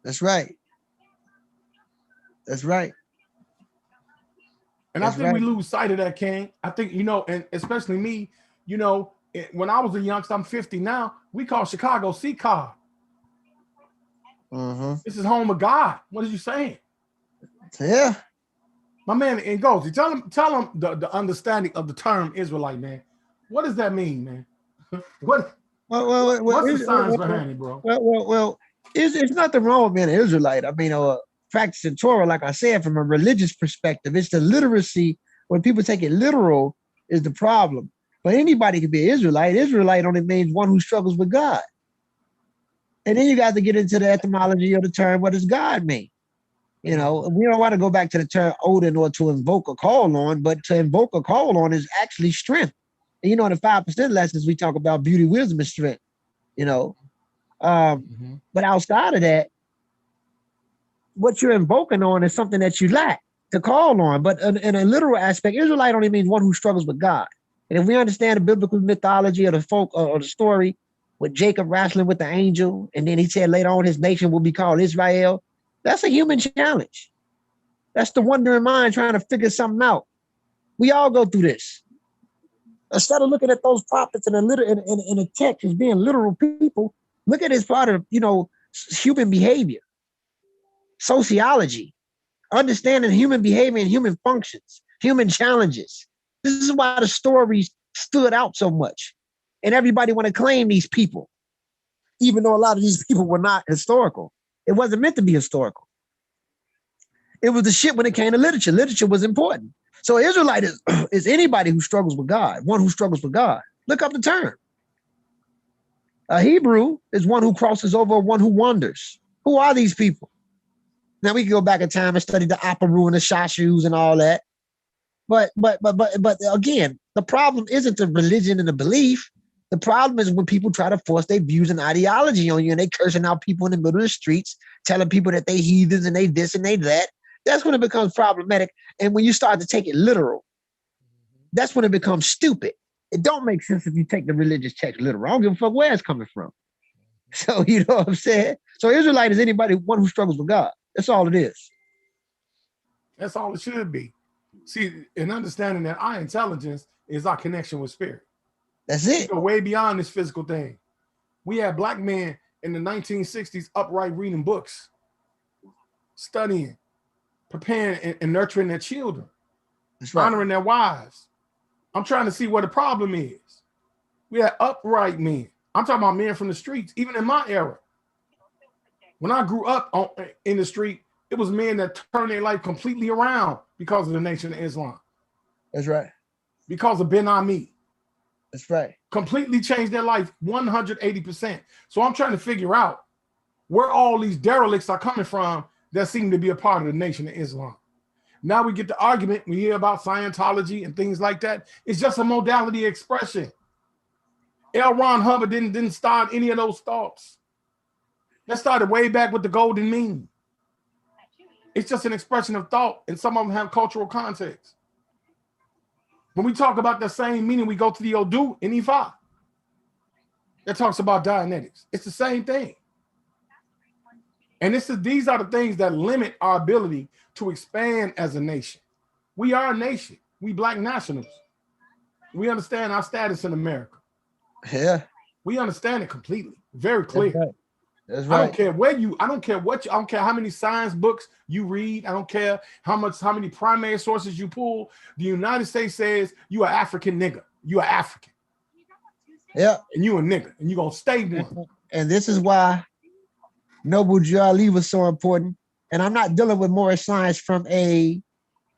That's right. That's right. And I think we lose sight of that, King. I think, and especially me, when I was a youngster, I'm 50 now, we call Chicago C-Car. This is home of God. What are you saying? Yeah. My man, and Goldie, tell him the understanding of the term Israelite, man. What does that mean, man? What's the science behind it, bro? Well, it's nothing wrong with being an Israelite. I mean, practicing Torah, like I said, from a religious perspective, it's the literacy. When people take it literal, is the problem. But anybody can be an Israelite. Israelite only means one who struggles with God. And then you got to get into the etymology of the term. What does God mean? We don't want to go back to the term Odin or to invoke a call on, but to invoke a call on is actually strength. And in the 5% lessons, we talk about beauty, wisdom, and strength, But outside of that, what you're invoking on is something that you lack to call on. But in a literal aspect, Israelite only means one who struggles with God. And if we understand the biblical mythology of the folk or the story with Jacob wrestling with the angel, and then he said later on his nation will be called Israel, that's a human challenge. That's the wandering mind trying to figure something out. We all go through this. Instead of looking at those prophets in a text as being literal people, look at it as part of, human behavior, sociology, understanding human behavior and human functions, human challenges. This is why the stories stood out so much. And everybody want to claim these people, even though a lot of these people were not historical. It wasn't meant to be historical. It was the shit when it came to literature. Literature was important. So Israelite is anybody who struggles with God, one who struggles with God. Look up the term. A Hebrew is one who crosses over, one who wanders. Who are these people? Now we can go back in time and study the Aparu and the Shashus and all that. But again, the problem isn't the religion and the belief. The problem is when people try to force their views and ideology on you and they cursing out people in the middle of the streets, telling people that they heathens and they this and they that. That's when it becomes problematic. And when you start to take it literal, that's when it becomes stupid. It don't make sense if you take the religious text literal. I don't give a fuck where it's coming from. So you know what I'm saying? So Israelite is anybody, one who struggles with God. That's all it is. That's all it should be. See, and understanding that our intelligence is our connection with spirit. That's it. We go way beyond this physical thing. We had black men in the 1960s upright reading books, studying, preparing and nurturing their children, honoring their wives. I'm trying to see what the problem is. We had upright men. I'm talking about men from the streets, even in my era. When I grew up in the street, it was men that turned their life completely around because of the Nation of Islam. That's right. Because of Ben Ami. That's right. Completely changed their life 180%. So I'm trying to figure out where all these derelicts are coming from that seem to be a part of the Nation of Islam. Now we get the argument, we hear about Scientology and things like that. It's just a modality expression. L. Ron Hubbard didn't start any of those thoughts. That started way back with the Golden Mean. It's just an expression of thought, and some of them have cultural context. When we talk about the same meaning, we go to the Odu in Ifa. That talks about Dianetics. It's the same thing. And these are the things that limit our ability to expand as a nation. We are a nation. We black nationals. We understand our status in America. Yeah. We understand it completely. Very clear. That's right. That's right. I don't care how many science books you read. I don't care how many primary sources you pull. The United States says you are African nigga. You are African. Yeah. And you a nigga. And you gonna stay one. And this is why Noble Drew Ali was so important. And I'm not dealing with Moorish science from a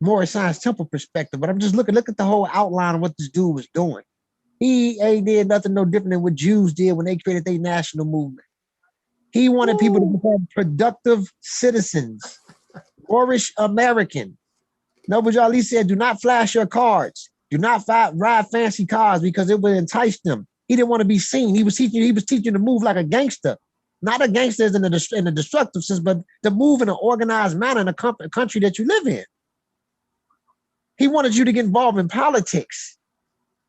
Moorish science temple perspective, but I'm just look at the whole outline of what this dude was doing. He ain't did nothing no different than what Jews did when they created their national movement. He wanted people to become productive citizens, Moorish American. Noble Drew Ali said, do not flash your cards. Do not ride fancy cars because it would entice them. He didn't want to be seen. He was teaching to move like a gangster. Not a gangster in a destructive sense, but to move in an organized manner in a country that you live in. He wanted you to get involved in politics.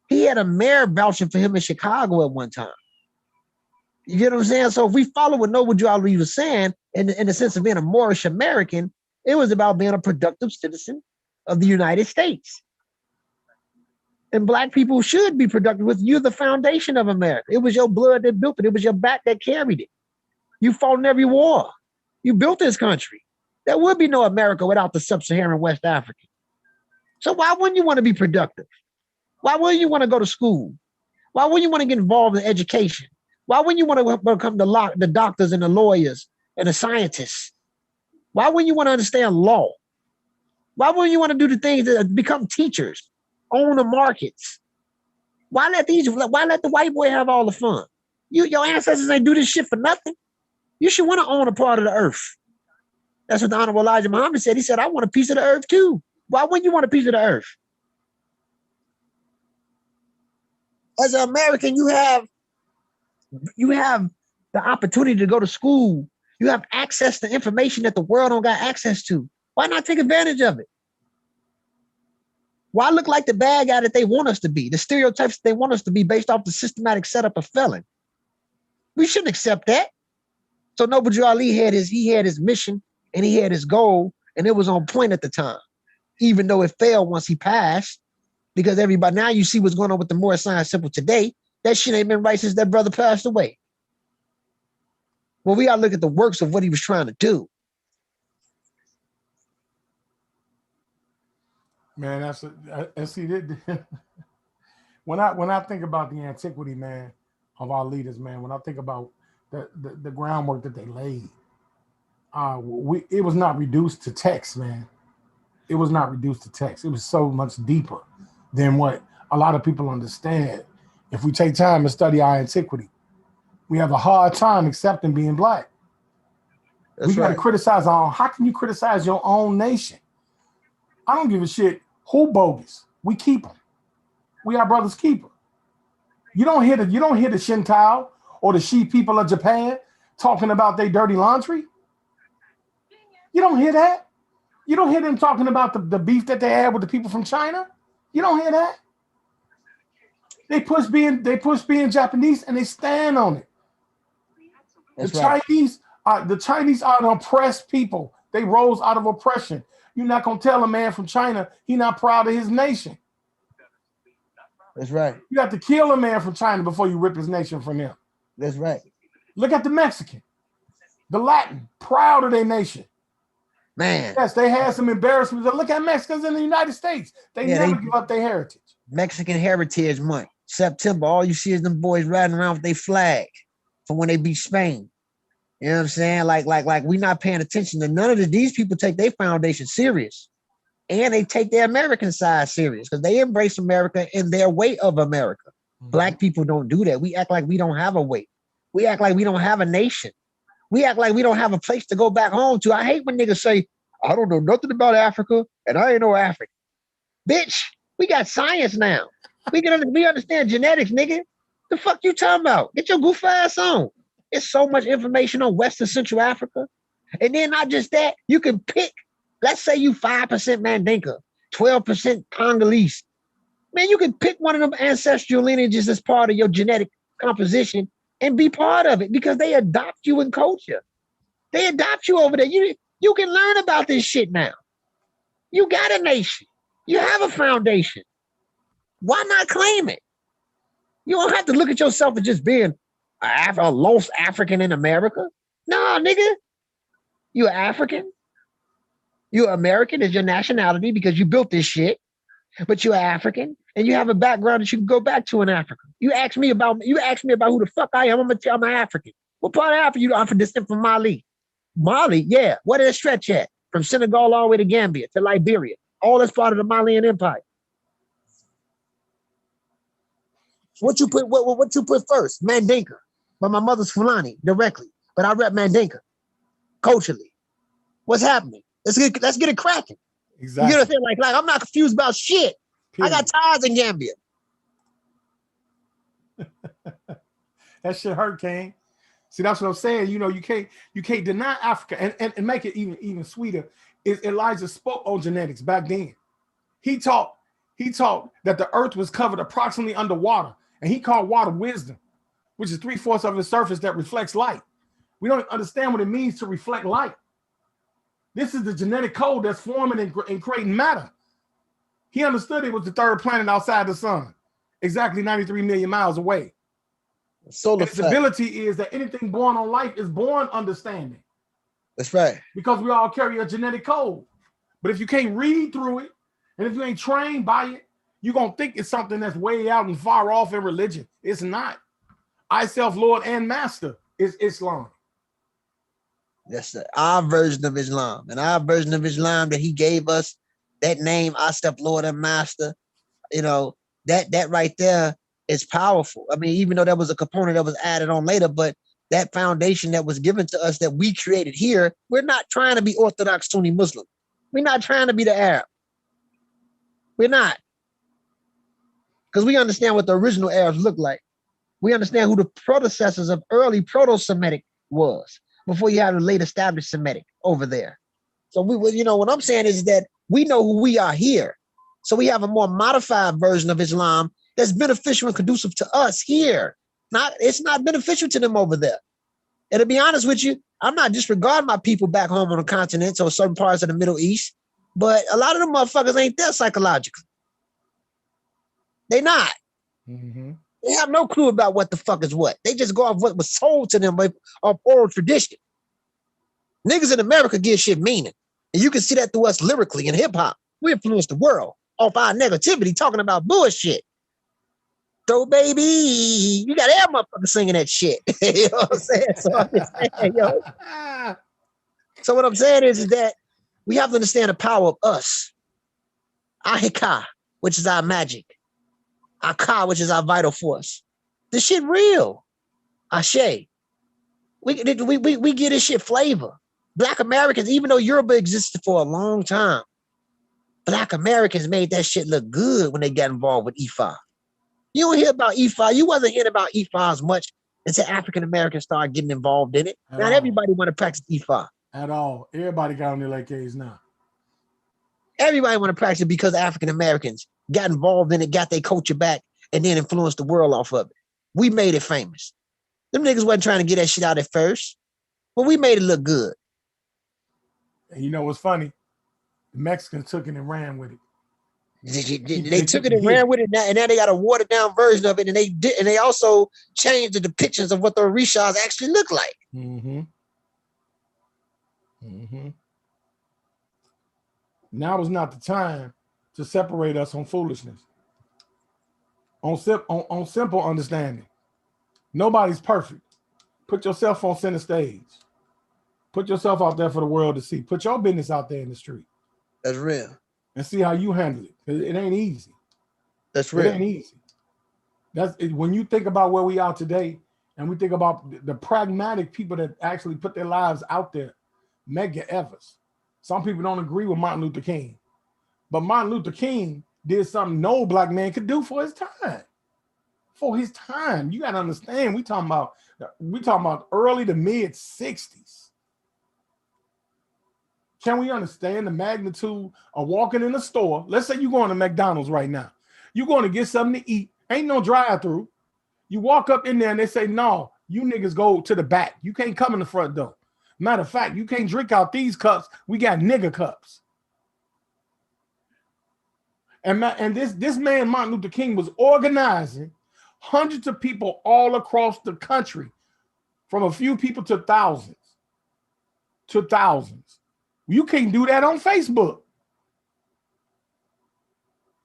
He had a mayor vouching for him in Chicago at one time. You get what I'm saying? So if we follow what Noble Drew Ali was saying, in the sense of being a Moorish American, it was about being a productive citizen of the United States. And Black people should be productive with you, the foundation of America. It was your blood that built it. It was your back that carried it. You fought in every war. You built this country. There would be no America without the sub-Saharan West African. So why wouldn't you want to be productive? Why wouldn't you want to go to school? Why wouldn't you want to get involved in education? Why wouldn't you want to become the doctors and the lawyers and the scientists? Why wouldn't you want to understand law? Why wouldn't you want to do the things that become teachers, own the markets? Why let the white boy have all the fun? Your ancestors ain't do this shit for nothing. You should want to own a part of the earth. That's what the Honorable Elijah Muhammad said. He said, I want a piece of the earth too. Why wouldn't you want a piece of the earth? As an American, you have the opportunity to go to school. You have access to information that the world don't got access to. Why not take advantage of it? Why look like the bad guy that they want us to be, the stereotypes that they want us to be based off the systematic setup of felon? We shouldn't accept that. So Noble Drew Ali had his mission and he had his goal, and it was on point at the time, even though it failed once he passed, because everybody, now you see what's going on with the Moorish Science Temple today. That shit ain't been right since that brother passed away. Well, we gotta look at the works of what he was trying to do. Man, when I think about the antiquity, man, of our leaders, man, when I think about the groundwork that they laid, it was not reduced to text, man. It was not reduced to text. It was so much deeper than what a lot of people understand. If we take time to study our antiquity, we have a hard time accepting being black. We got to criticize our own. How can you criticize your own nation? I don't give a shit who bogus. We keep them. We our brother's keeper. You don't hear the Shinto or the Shi people of Japan talking about their dirty laundry. You don't hear that. You don't hear them talking about the beef that they had with the people from China. You don't hear that. They push being Japanese and they stand on it. That's the right. Chinese are an oppressed people. They rose out of oppression. You're not gonna tell a man from China he not proud of his nation. That's right. You got to kill a man from China before you rip his nation from him. That's right. Look at the Mexican, the Latin, proud of their nation. Man. Yes, they had some embarrassments. Look at Mexicans in the United States. They never give up their heritage. Mexican Heritage Month, September. All you see is them boys riding around with their flag from when they beat Spain. You know what I'm saying? Like we not paying attention to none of these people take their foundation serious. And they take their American side serious because they embrace America in their way of America. Mm-hmm. Black people don't do that. We act like we don't have a way. We act like we don't have a nation. We act like we don't have a place to go back home to. I hate when niggas say, I don't know nothing about Africa and I ain't no African. Bitch, we got science now. We understand genetics, nigga. The fuck you talking about? Get your goof ass on. There's so much information on West and Central Africa. And then not just that, you can pick. Let's say you 5% Mandinka, 12% Congolese. Man, you can pick one of them ancestral lineages as part of your genetic composition and be part of it because they adopt you in culture. They adopt you over there. You can learn about this shit now. You got a nation. You have a foundation. Why not claim it? You don't have to look at yourself as just being a lost African in America. No, nigga. You're African. You're American is your nationality because you built this shit, but you're African and you have a background that you can go back to in Africa. You ask me about who the fuck I am. I'm gonna tell I'm African. What part of Africa? I'm from descent from Mali. Mali, yeah. Where did it stretch at? From Senegal all the way to Gambia to Liberia. All that's part of the Malian Empire. What you put first? Mandinka. But my mother's Fulani directly. But I rep Mandinka culturally. What's happening? Let's get it cracking. Exactly. You know what I'm saying? Like I'm not confused about shit. Period. I got ties in Gambia. That shit hurt, Kane. See, that's what I'm saying. You know, you can't deny Africa and make it even sweeter. Elijah spoke on genetics back then. He taught that the earth was covered approximately underwater, and he called water wisdom, which is 3/4 of the surface that reflects light. We don't understand what it means to reflect light. This is the genetic code that's forming and creating matter. He understood it was the third planet outside the sun, exactly 93 million miles away. Its ability is that anything born on life is born understanding. That's right. Because we all carry a genetic code. But if you can't read through it, and if you ain't trained by it, you're going to think it's something that's way out and far off in religion. It's not. I, self, Lord, and Master is Islam. That's our version of Islam. And our version of Islam that he gave us, that name, I, self, Lord, and Master, you know, that right there is powerful. I mean, even though that was a component that was added on later, but that foundation that was given to us that we created here, we're not trying to be Orthodox Sunni Muslim. We're not trying to be the Arab. We're not. Because we understand what the original Arabs look like. We understand who the predecessors of early Proto-Semitic was before you had a late established Semitic over there. So what I'm saying is that we know who we are here. So we have a more modified version of Islam that's beneficial and conducive to us here. It's not beneficial to them over there. And to be honest with you, I'm not disregarding my people back home on the continent or certain parts of the Middle East, but a lot of them motherfuckers ain't there psychologically. They not. Mm-hmm. They have no clue about what the fuck is what. They just go off what was told to them of oral tradition. Niggas in America give shit meaning. And you can see that through us lyrically in hip hop. We influence the world off our negativity, talking about bullshit. So baby, you got every motherfucker singing that shit. You know what I'm saying? So I'm just saying, yo. So what I'm saying is that we have to understand the power of us. Ahika, which is our magic. Aka, which is our vital force. This shit real. Ashe. We get this shit flavor. Black Americans, even though Europe existed for a long time, Black Americans made that shit look good when they got involved with Ifa. You don't hear about Ifa. You wasn't hearing about Ifa as much until African Americans started getting involved in it. Not everybody want to practice Ifa. At all. Everybody got on their like A's now. Everybody want to practice it because African Americans got involved in it, got their culture back, and then influenced the world off of it. We made it famous. Them niggas wasn't trying to get that shit out at first, but we made it look good. And you know what's funny? The Mexicans took it and ran with it. They took it and ran with it, and now they got a watered down version of it, and they also changed the depictions of what the Orishas actually look like. Mm-hmm. Mm-hmm. Now is not the time to separate us on foolishness. On simple understanding. Nobody's perfect. Put yourself on center stage. Put yourself out there for the world to see. Put your business out there in the street. That's real. And see how you handle it. It ain't easy. That's real. It ain't easy. When you think about where we are today, and we think about the pragmatic people that actually put their lives out there, Medgar Evers. Some people don't agree with Martin Luther King, but Martin Luther King did something no black man could do for his time. For his time, you got to understand. We talking about early to mid 60s. Can we understand the magnitude of walking in a store? Let's say you're going to McDonald's right now. You're going to get something to eat. Ain't no drive-through. You walk up in there and they say, no, you niggas go to the back. You can't come in the front door. Matter of fact, you can't drink out these cups. We got nigger cups. And this man, Martin Luther King, was organizing hundreds of people all across the country, from a few people to thousands. You can't do that on Facebook.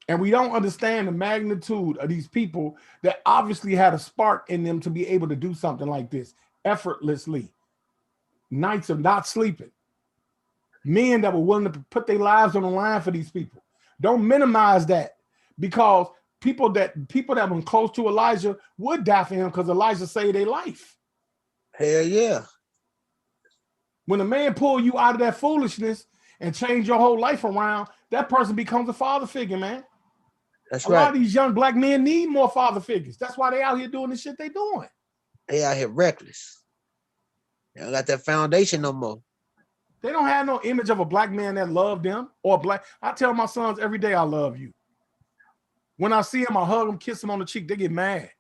And we don't understand the magnitude of these people that obviously had a spark in them to be able to do something like this effortlessly. Nights of not sleeping. Men that were willing to put their lives on the line for these people. Don't minimize that, because people that were close to Elijah would die for him because Elijah saved their life. Hell yeah. When a man pull you out of that foolishness and change your whole life around, that person becomes a father figure, man. That's a right. lot of these young black men need more father figures. That's why they out here doing the shit they doing. They out here reckless. They don't got that foundation no more. They don't have no image of a black man that loved them or black. I tell my sons every day, I love you. When I see him, I hug him, kiss him on the cheek. They get mad.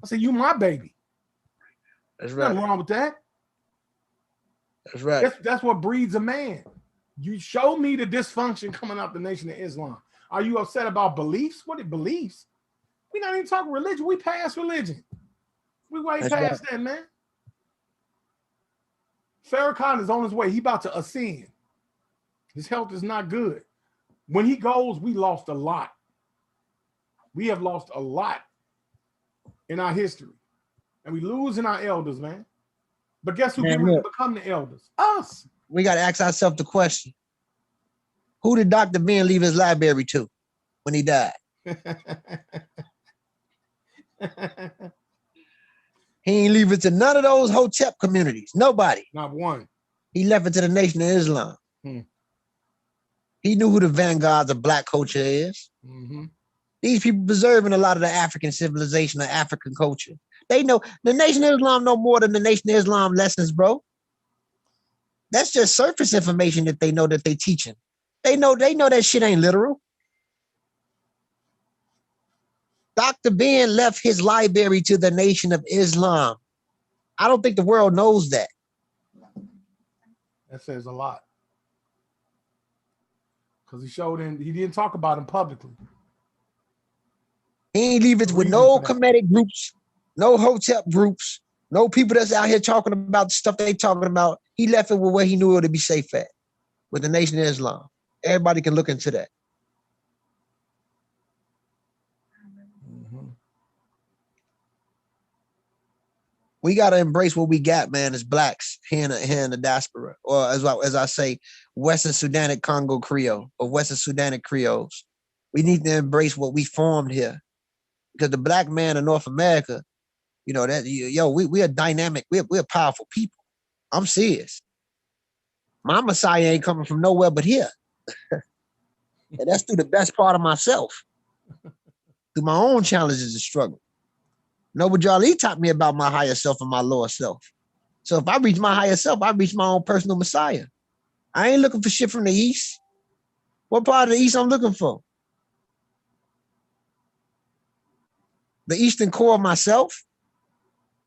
I say, you my baby. That's right. Nothing wrong with that. That's right. That's what breeds a man. You show me the dysfunction coming out the Nation of Islam. Are you upset about beliefs? What are beliefs? We're not even talking religion. We past religion. We way past that, man. Farrakhan is on his way. He about to ascend. His health is not good. When he goes, we lost a lot. We have lost a lot in our history. And we losing our elders, man. But guess who can become the elders? Us. We got to ask ourselves the question. Who did Dr. Ben leave his library to when he died? He ain't leave it to none of those Hotep communities. Nobody. Not one. He left it to the Nation of Islam. He knew who the vanguards of black culture is. Mm-hmm. These people preserving a lot of the African civilization, the African culture. They know the Nation of Islam know more than the Nation of Islam lessons, bro. That's just surface information that they know that they teaching. They know that shit ain't literal. Dr. Ben left his library to the Nation of Islam. I don't think the world knows that. That says a lot. Because he didn't talk about him publicly. He ain't leave it with no Kemetic groups, no Hotep groups, no people that's out here talking about the stuff they talking about. He left it with where he knew it to be safe at, with the Nation of Islam. Everybody can look into that. We got to embrace what we got, man, as blacks here in the diaspora, or as I say, Western Sudanic Congo Creole or Western Sudanic Creoles. We need to embrace what we formed here, because the black man in North America, you know that we are dynamic. We're powerful people. I'm serious. My Messiah ain't coming from nowhere but here, and that's through the best part of myself, through my own challenges and struggle. Noble Jali taught me about my higher self and my lower self. So if I reach my higher self, I reach my own personal Messiah. I ain't looking for shit from the East. What part of the East I'm looking for? The Eastern core of myself,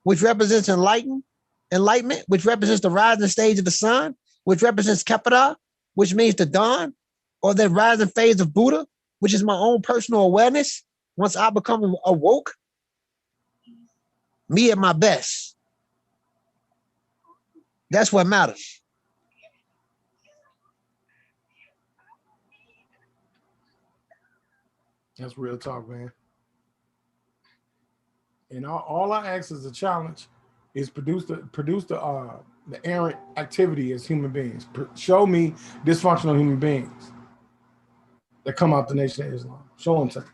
which represents enlightenment, which represents the rising stage of the sun, which represents Kepara, which means the dawn, or the rising phase of Buddha, which is my own personal awareness. Once I become awoke, me at my best. That's what matters. That's real talk, man. And all I ask is a challenge is produce the errant activity as human beings. Show me dysfunctional human beings that come out the Nation of Islam. Show them to me.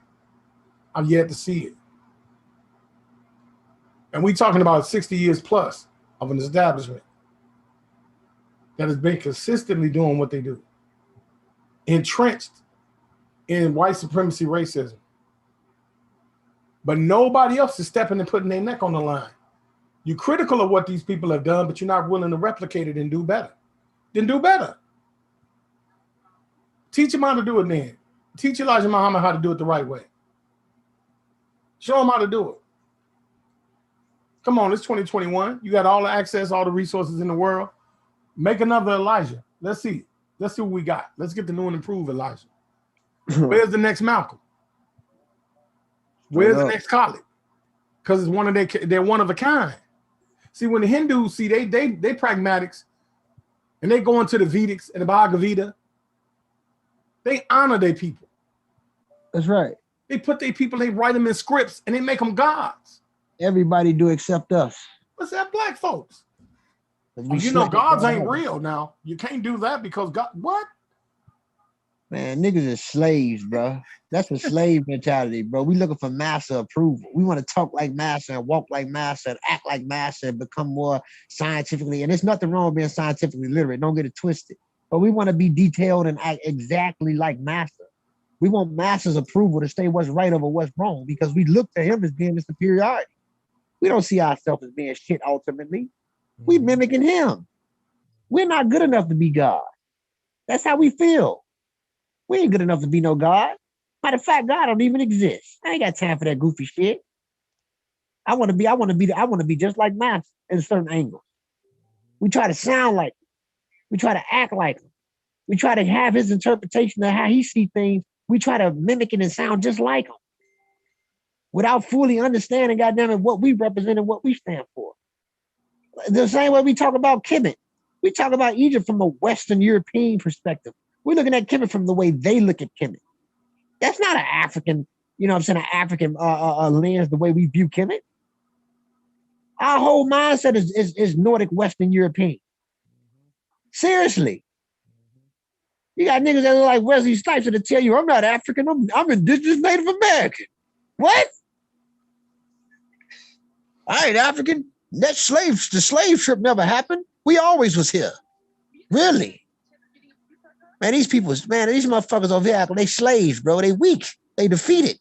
I've yet to see it. And we talking about 60 years plus of an establishment that has been consistently doing what they do, entrenched in white supremacy racism. But nobody else is stepping and putting their neck on the line. You're critical of what these people have done, but you're not willing to replicate it and do better. Then do better. Teach them how to do it then. Teach Elijah Muhammad how to do it the right way. Show them how to do it. Come on, it's 2021. You got all the access, all the resources in the world. Make another Elijah. Let's see. Let's see what we got. Let's get the new and improved Elijah. Where's the next Malcolm? Where's the next Khalid? Because it's they're one of a kind. See, when the Hindus see they pragmatics and they go into the Vedics and the Bhagavad Gita, they honor their people. That's right. They put their people, they write them in scripts and they make them gods. Everybody do except us. What's that, black folks? You know, gods ain't real now. You can't do that because God, what? Man, niggas is slaves, bro. That's a slave mentality, bro. We looking for master approval. We want to talk like master and walk like master and act like master and become more scientifically. And there's nothing wrong with being scientifically literate. Don't get it twisted. But we want to be detailed and act exactly like master. We want master's approval to say what's right over what's wrong because we look to him as being the superiority. We don't see ourselves as being shit ultimately. We mimicking him. We're not good enough to be God. That's how we feel. We ain't good enough to be no God. Matter of fact, God don't even exist. I ain't got time for that goofy shit. I want to be just like Master in certain angles. We try to sound like him. We try to act like him. We try to have his interpretation of how he sees things. We try to mimic it and sound just like him without fully understanding, goddamn it, what we represent and what we stand for. The same way we talk about Kemet. We talk about Egypt from a Western European perspective. We're looking at Kemet from the way they look at Kemet. That's not an African, an African lens, the way we view Kemet. Our whole mindset is Nordic Western European. Seriously. You got niggas that look like Wesley Snipes that tell you, I'm not African, I'm indigenous Native American. What? I ain't African. The slave trip never happened. We always was here. Really? Man, these motherfuckers over here, they slaves, bro. They weak. They defeated.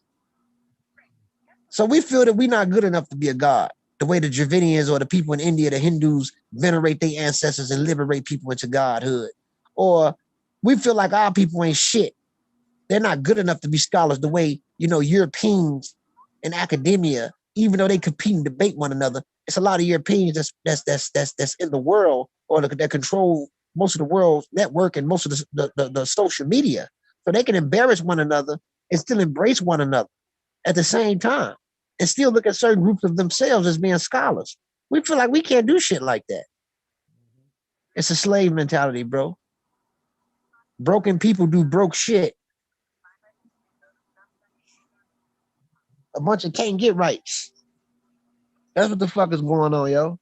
So we feel that we're not good enough to be a god. The way the Dravidians or the people in India, the Hindus, venerate their ancestors and liberate people into godhood. Or we feel like our people ain't shit. They're not good enough to be scholars the way, Europeans in academia, even though they compete and debate one another, it's a lot of Europeans that's in the world or that control most of the world's network and most of the social media. So they can embarrass one another and still embrace one another at the same time and still look at certain groups of themselves as being scholars. We feel like we can't do shit like that. It's a slave mentality, bro. Broken people do broke shit. A bunch of can't get rights. That's what the fuck is going on, yo.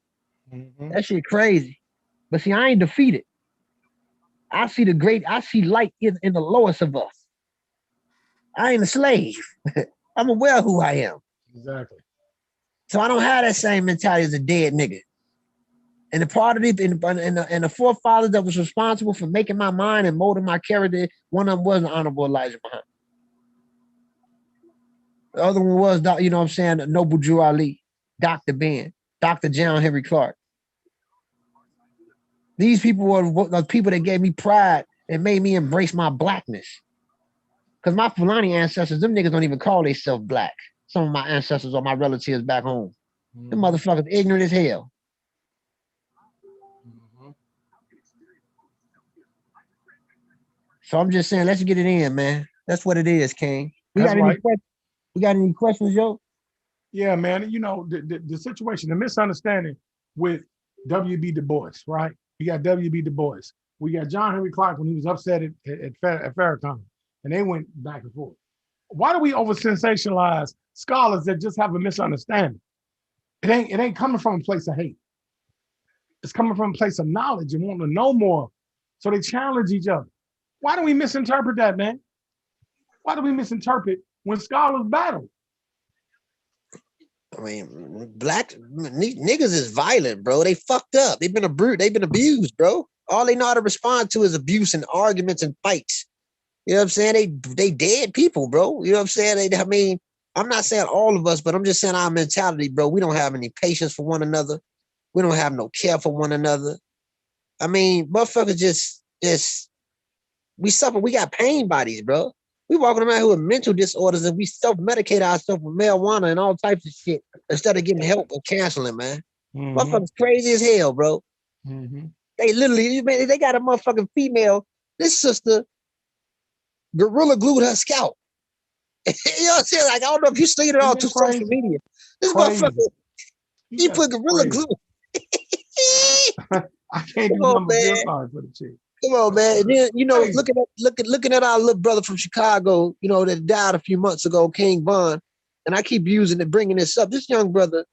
Mhm. That shit crazy. But see, I ain't defeated. I see light in the lowest of us. I ain't a slave. I'm aware of who I am. Exactly. So I don't have that same mentality as a dead nigga. And the part of the forefathers that was responsible for making my mind and molding my character, one of them was the Honorable Elijah Muhammad. The other one was, you know what I'm saying, Noble Drew Ali, Dr. Ben, Dr. John Henry Clark. These people were the people that gave me pride and made me embrace my blackness. Because my Fulani ancestors, them niggas don't even call themselves black. Some of my ancestors or my relatives back home. Them motherfuckers ignorant as hell. Mhm. So I'm just saying, let's get it in, man. That's what it is, King. We That's got any right. questions? We got any questions, yo? Yeah, man. You know, the situation, the misunderstanding with W.B. Du Bois, right? You got W.B. Du Bois. We got John Henry Clark when he was upset at Farrakhan, and they went back and forth. Why do we over sensationalize scholars that just have a misunderstanding? It ain't coming from a place of hate. It's coming from a place of knowledge and wanting to know more. So they challenge each other. Why do we misinterpret that, man? Why do we misinterpret when scholars battle? I mean, niggas is violent, bro. They fucked up. They've been abused, bro. All they know how to respond to is abuse and arguments and fights. You know what I'm saying? They dead people, bro. You know what I'm saying? I mean, I'm not saying all of us, but I'm just saying our mentality, bro. We don't have any patience for one another. We don't have no care for one another. I mean, motherfuckers just we suffer. We got pain bodies, bro. We walking around here with mental disorders and we self-medicate ourselves with marijuana and all types of shit instead of getting help or counseling, man. Mm-hmm. Motherfuckers crazy as hell, bro. Mm-hmm. They literally, man, they got a motherfucking female. This sister gorilla glued her scalp. You know what I'm saying? Like, I don't know if you seen it all through social media. This motherfucker, he put gorilla glue. I can't do Come on, nothing but feel man. sorry for the chick. Come on, man. And then, you know, Crazy. looking at our little brother from Chicago, you know, that died a few months ago, King Von. And I keep bringing this up. This young brother,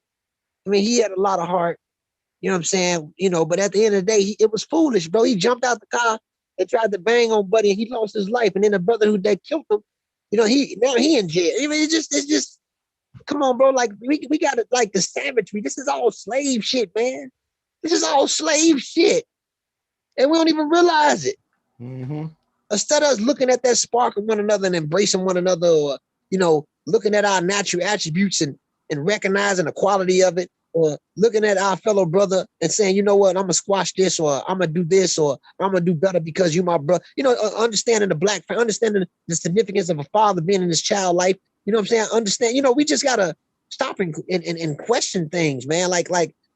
I mean, he had a lot of heart. You know what I'm saying? You know, but at the end of the day, it was foolish, bro. He jumped out the car and tried to bang on Buddy, and he lost his life. And then the brother that killed him, you know, now he in jail. I mean, it's just, come on, bro. Like, we got it, like the savagery. This is all slave shit, man. This is all slave shit. And we don't even realize it. Mm-hmm. Instead of us looking at that spark of one another and embracing one another, or, you know, looking at our natural attributes and recognizing the quality of it, or looking at our fellow brother and saying, you know what, I'm gonna squash this, or I'm gonna do this, or I'm gonna do better because you my brother. You know, understanding understanding the significance of a father being in his child life. You know what I'm saying? Understand, you know, we just gotta stop and question things, man. Like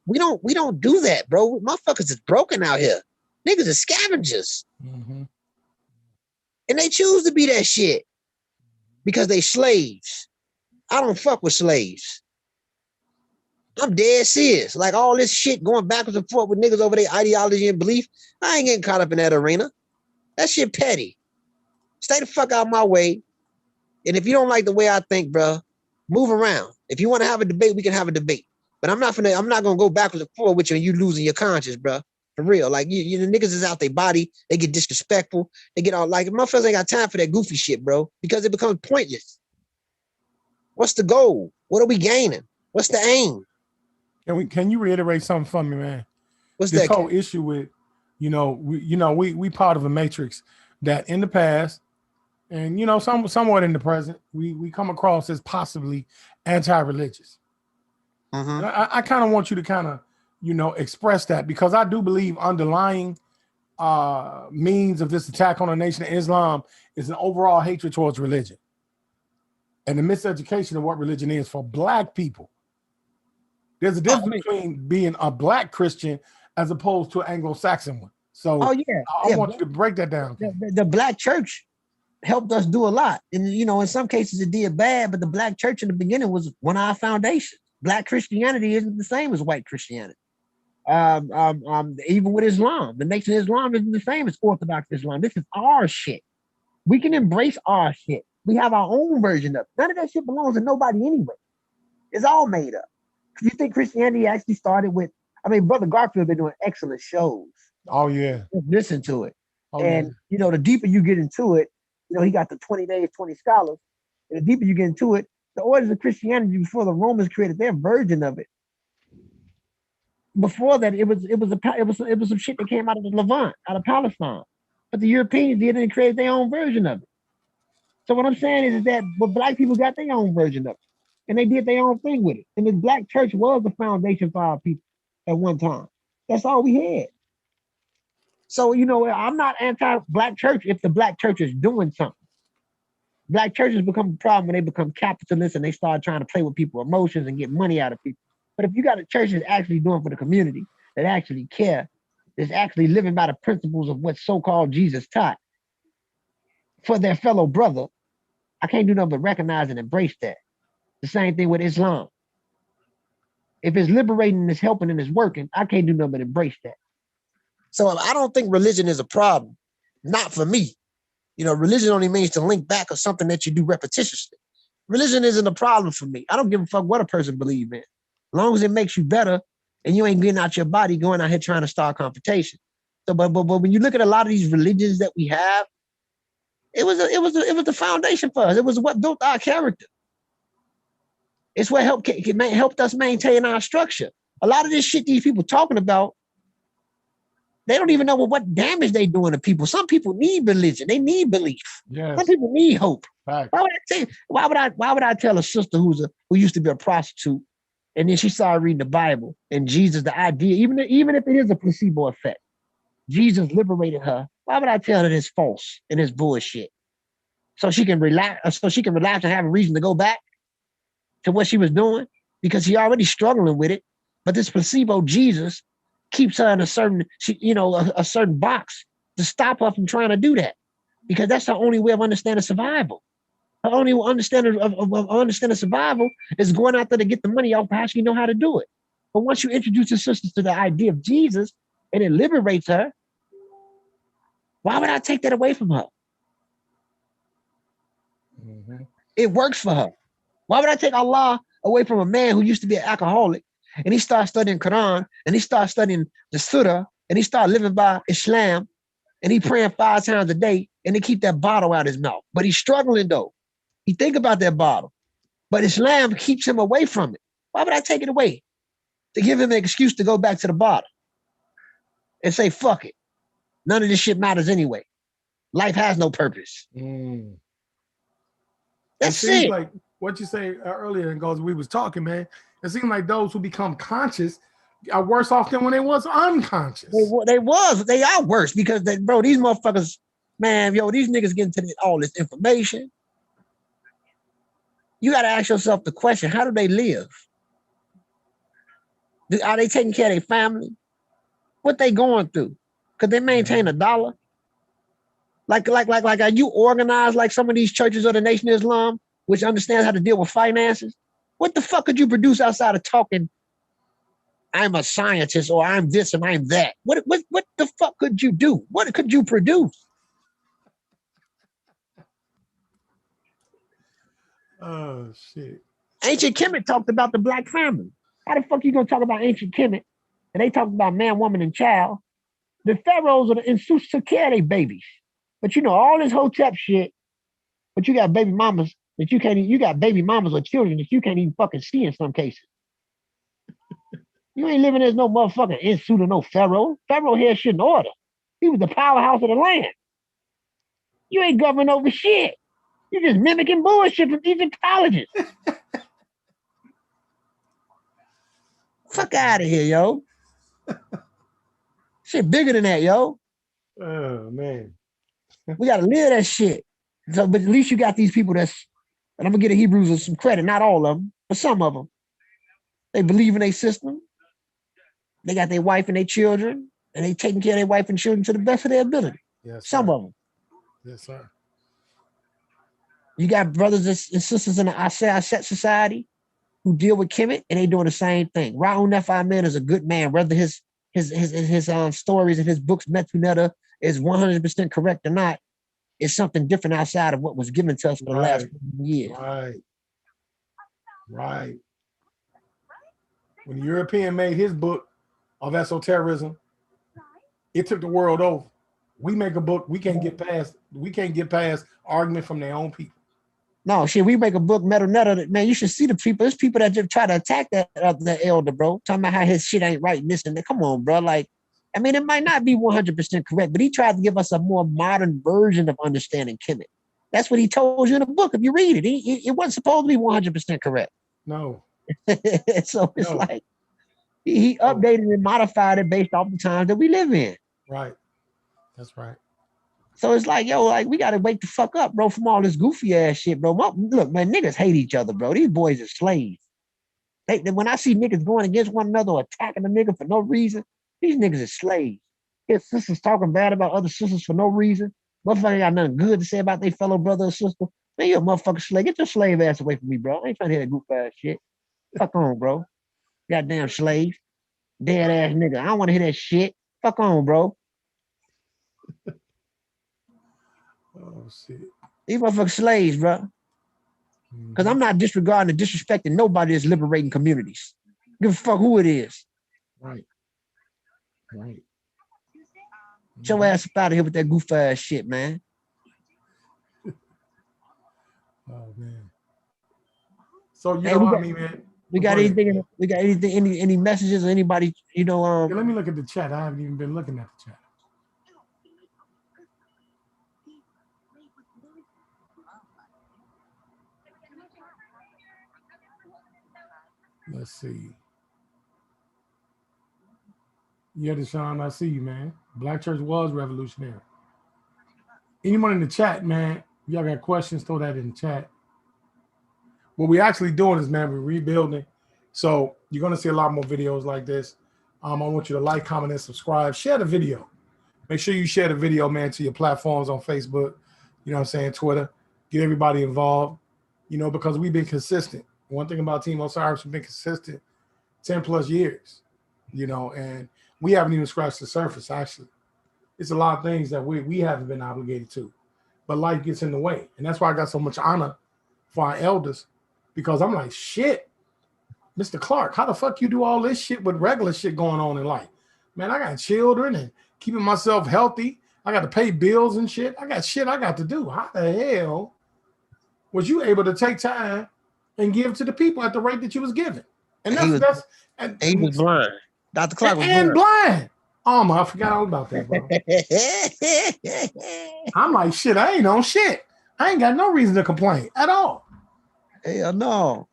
we don't do that, bro. Motherfuckers is broken out here. Niggas are scavengers. Mm-hmm. And they choose to be that shit because they slaves. I don't fuck with slaves. I'm dead serious. Like, all this shit going backwards and forth with niggas over their ideology and belief, I ain't getting caught up in that arena. That shit petty. Stay the fuck out of my way. And if you don't like the way I think, bro, move around. If you want to have a debate, we can have a debate. But I'm not gonna go backwards and forth with you and you losing your conscience, bro. For real. Like, you the niggas is out their body, they get disrespectful, they get all like, motherfuckers ain't got time for that goofy shit, bro, because it becomes pointless. What's the goal? What are we gaining? What's the aim? Can you reiterate something for me, man? What's This that? whole issue with, we part of a matrix that in the past, and somewhat in the present, we come across as possibly anti-religious. Mm-hmm. And I kind of want you to kind of, express that, because I do believe underlying means of this attack on the Nation of Islam is an overall hatred towards religion and the miseducation of what religion is for Black people. There's a difference between being a Black Christian as opposed to an Anglo-Saxon one. So I want you to break that down. The Black church helped us do a lot. And, in some cases it did bad, but the Black church in the beginning was one of our foundations. Black Christianity isn't the same as white Christianity. Even with Islam, the Nation of Islam isn't the same as Orthodox Islam. This is our shit. We can embrace our shit. We have our own version of it. None of that shit belongs to nobody anyway. It's all made up. you think Christianity actually started with? I mean, Brother Garfield been doing excellent shows. Oh yeah. Just listen to it, Oh and yeah. you know, the deeper you get into it, you know, he got the 20 days, 20 scholars. And the deeper you get into it, the orders of Christianity before the Romans created their version of it. Before that, it was some shit that came out of the Levant, out of Palestine. But the Europeans did and created their own version of it. So what I'm saying is that but black people got their own version of it. And they did their own thing with it. And the black church was the foundation for our people at one time. That's all we had. So, you know, I'm not anti-black church if the black church is doing something. Black churches become a problem when they become capitalists and they start trying to play with people's emotions and get money out of people. But if you got a church that's actually doing for the community, that actually care, that's actually living by the principles of what so-called Jesus taught for their fellow brother, I can't do nothing but recognize and embrace that. The same thing with Islam. If it's liberating and it's helping and it's working, I can't do nothing but embrace that. So I don't think religion is a problem. Not for me. You know, religion only means to link back or something that you do repetitiously. Religion isn't a problem for me. I don't give a fuck what a person believes in. As long as it makes you better and you ain't getting out your body going out here trying to start confrontation. So, but when you look at a lot of these religions that we have, it was the foundation for us. It was what built our character. It's what helped us maintain our structure. A lot of this shit these people talking about, they don't even know what damage they doing to people. Some people need religion. They need belief. Yes. Some people need hope. Right. Why would I tell a sister who used to be a prostitute and then she started reading the Bible and Jesus, the idea, even if it is a placebo effect, Jesus liberated her. Why would I tell her it's false and it's bullshit? So she can relax and have a reason to go back to what she was doing because she already struggling with it. But this placebo Jesus keeps her in a certain box to stop her from trying to do that, because that's the only way of understanding survival. Her only understanding of understanding survival is going out there to get the money off how she know how to do it. But once you introduce your sisters to the idea of Jesus and it liberates her, why would I take that away from her? Mm-hmm. It works for her. Why would I take Allah away from a man who used to be an alcoholic and he started studying Quran and he started studying the Surah and he started living by Islam and he praying 5 times a day and they keep that bottle out his mouth. But he's struggling though. He think about that bottle. But Islam keeps him away from it. Why would I take it away? To give him an excuse to go back to the bottle and say, fuck it. None of this shit matters anyway. Life has no purpose. That's it. Seems it. like what you say earlier, and goes, we was talking, man. It seems like those who become conscious are worse off than when they was unconscious. They are worse because these motherfuckers, man, these niggas getting to all this information. You got to ask yourself the question, how do they live? Are they taking care of their family? What they going through? Could they maintain $1? Like, are you organized like some of these churches of the Nation of Islam, which understands how to deal with finances? What the fuck could you produce outside of talking, I'm a scientist or I'm this and I'm that? What the fuck could you do? What could you produce? Oh, shit. Ancient Kemet talked about the black family. How the fuck you gonna talk about ancient Kemet and they talked about man, woman, and child? The pharaohs and Insus took care of their babies. But all this Hotep shit, but you got baby mamas that you can't even, you got baby mamas or children that you can't even fucking see in some cases. You ain't living as no motherfucking Insu or no pharaoh. Pharaoh had shit in order. He was the powerhouse of the land. You ain't governing over shit. You're just mimicking bullshit from Egyptologists. Fuck out of here, yo. Shit bigger than that, yo. Oh, man. We gotta live that shit. So, but at least you got these people and I'm gonna give the Hebrews some credit, not all of them, but some of them. They believe in their system. They got their wife and their children, and they taking care of their wife and children to the best of their ability. Yes, some of them. Yes, sir. You got brothers and sisters in the Asset Society who deal with Kemet, and they doing the same thing. Raul Nefi is a good man, whether his stories and his books, Metunetta, is 100% correct or not. It's something different outside of what was given to us for the last years. Right. When the European made his book of esotericism, it took the world over. We make a book, we can't get past argument from their own people. No, shit, we make a book, Metal Netta. Man, you should see the people. There's people that just try to attack that elder, bro. Talking about how his shit ain't right and this and that. Come on, bro. Like, I mean, it might not be 100% correct, but he tried to give us a more modern version of understanding Kemet. That's what he told you in the book. If you read it, it wasn't supposed to be 100% correct. No. So it's like he updated and modified it based off the times that we live in. Right. That's right. So it's like, yo, like we gotta wake the fuck up, bro, from all this goofy ass shit, bro. Look, man, niggas hate each other, bro. These boys are slaves. When I see niggas going against one another or attacking a nigga for no reason, these niggas are slaves. His sisters talking bad about other sisters for no reason. Motherfucker got nothing good to say about their fellow brother or sister. Man, you a motherfucking slave. Get your slave ass away from me, bro. I ain't trying to hear that goof ass shit. Fuck on, bro. Goddamn slave. Dead ass nigga. I don't want to hear that shit. Fuck on, bro. Oh shit. These motherfucking slaves, bro. Because I'm not disregarding and disrespecting nobody that's liberating communities. Give a fuck who it is. Right. Right. Get your ass up out of here with that goof ass shit, man. Oh man. So you Hey, know what I mean, man. We got anything? We got anything? Any messages or anybody? You know, Yeah, let me look at the chat. I haven't even been looking at the chat. Let's see. Yeah, Deshaun, I see you, man. Black church was revolutionary. Anyone in the chat, man, if y'all got questions, throw that in the chat. What we actually doing is, man, we're rebuilding. So you're going to see a lot more videos like this. I want you to like, comment, and subscribe. Share the video. Make sure you share the video, man, to your platforms on Facebook, you know what I'm saying, Twitter. Get everybody involved, you know, because we've been consistent. One thing about Team Osiris, we've been consistent 10 plus years, you know, and we haven't even scratched the surface, actually. It's a lot of things that we haven't been obligated to, but life gets in the way. And that's why I got so much honor for our elders, because I'm like, shit, Mr. Clark, how the fuck you do all this shit with regular shit going on in life? Man, I got children and keeping myself healthy. I got to pay bills and shit. I got shit I got to do. How the hell was you able to take time and give to the people at the rate that you was giving? And he was blind. Dr. Clark was blind. Oh my, I forgot all about that, bro. I'm like, shit, I ain't on shit. I ain't got no reason to complain at all. Hell no.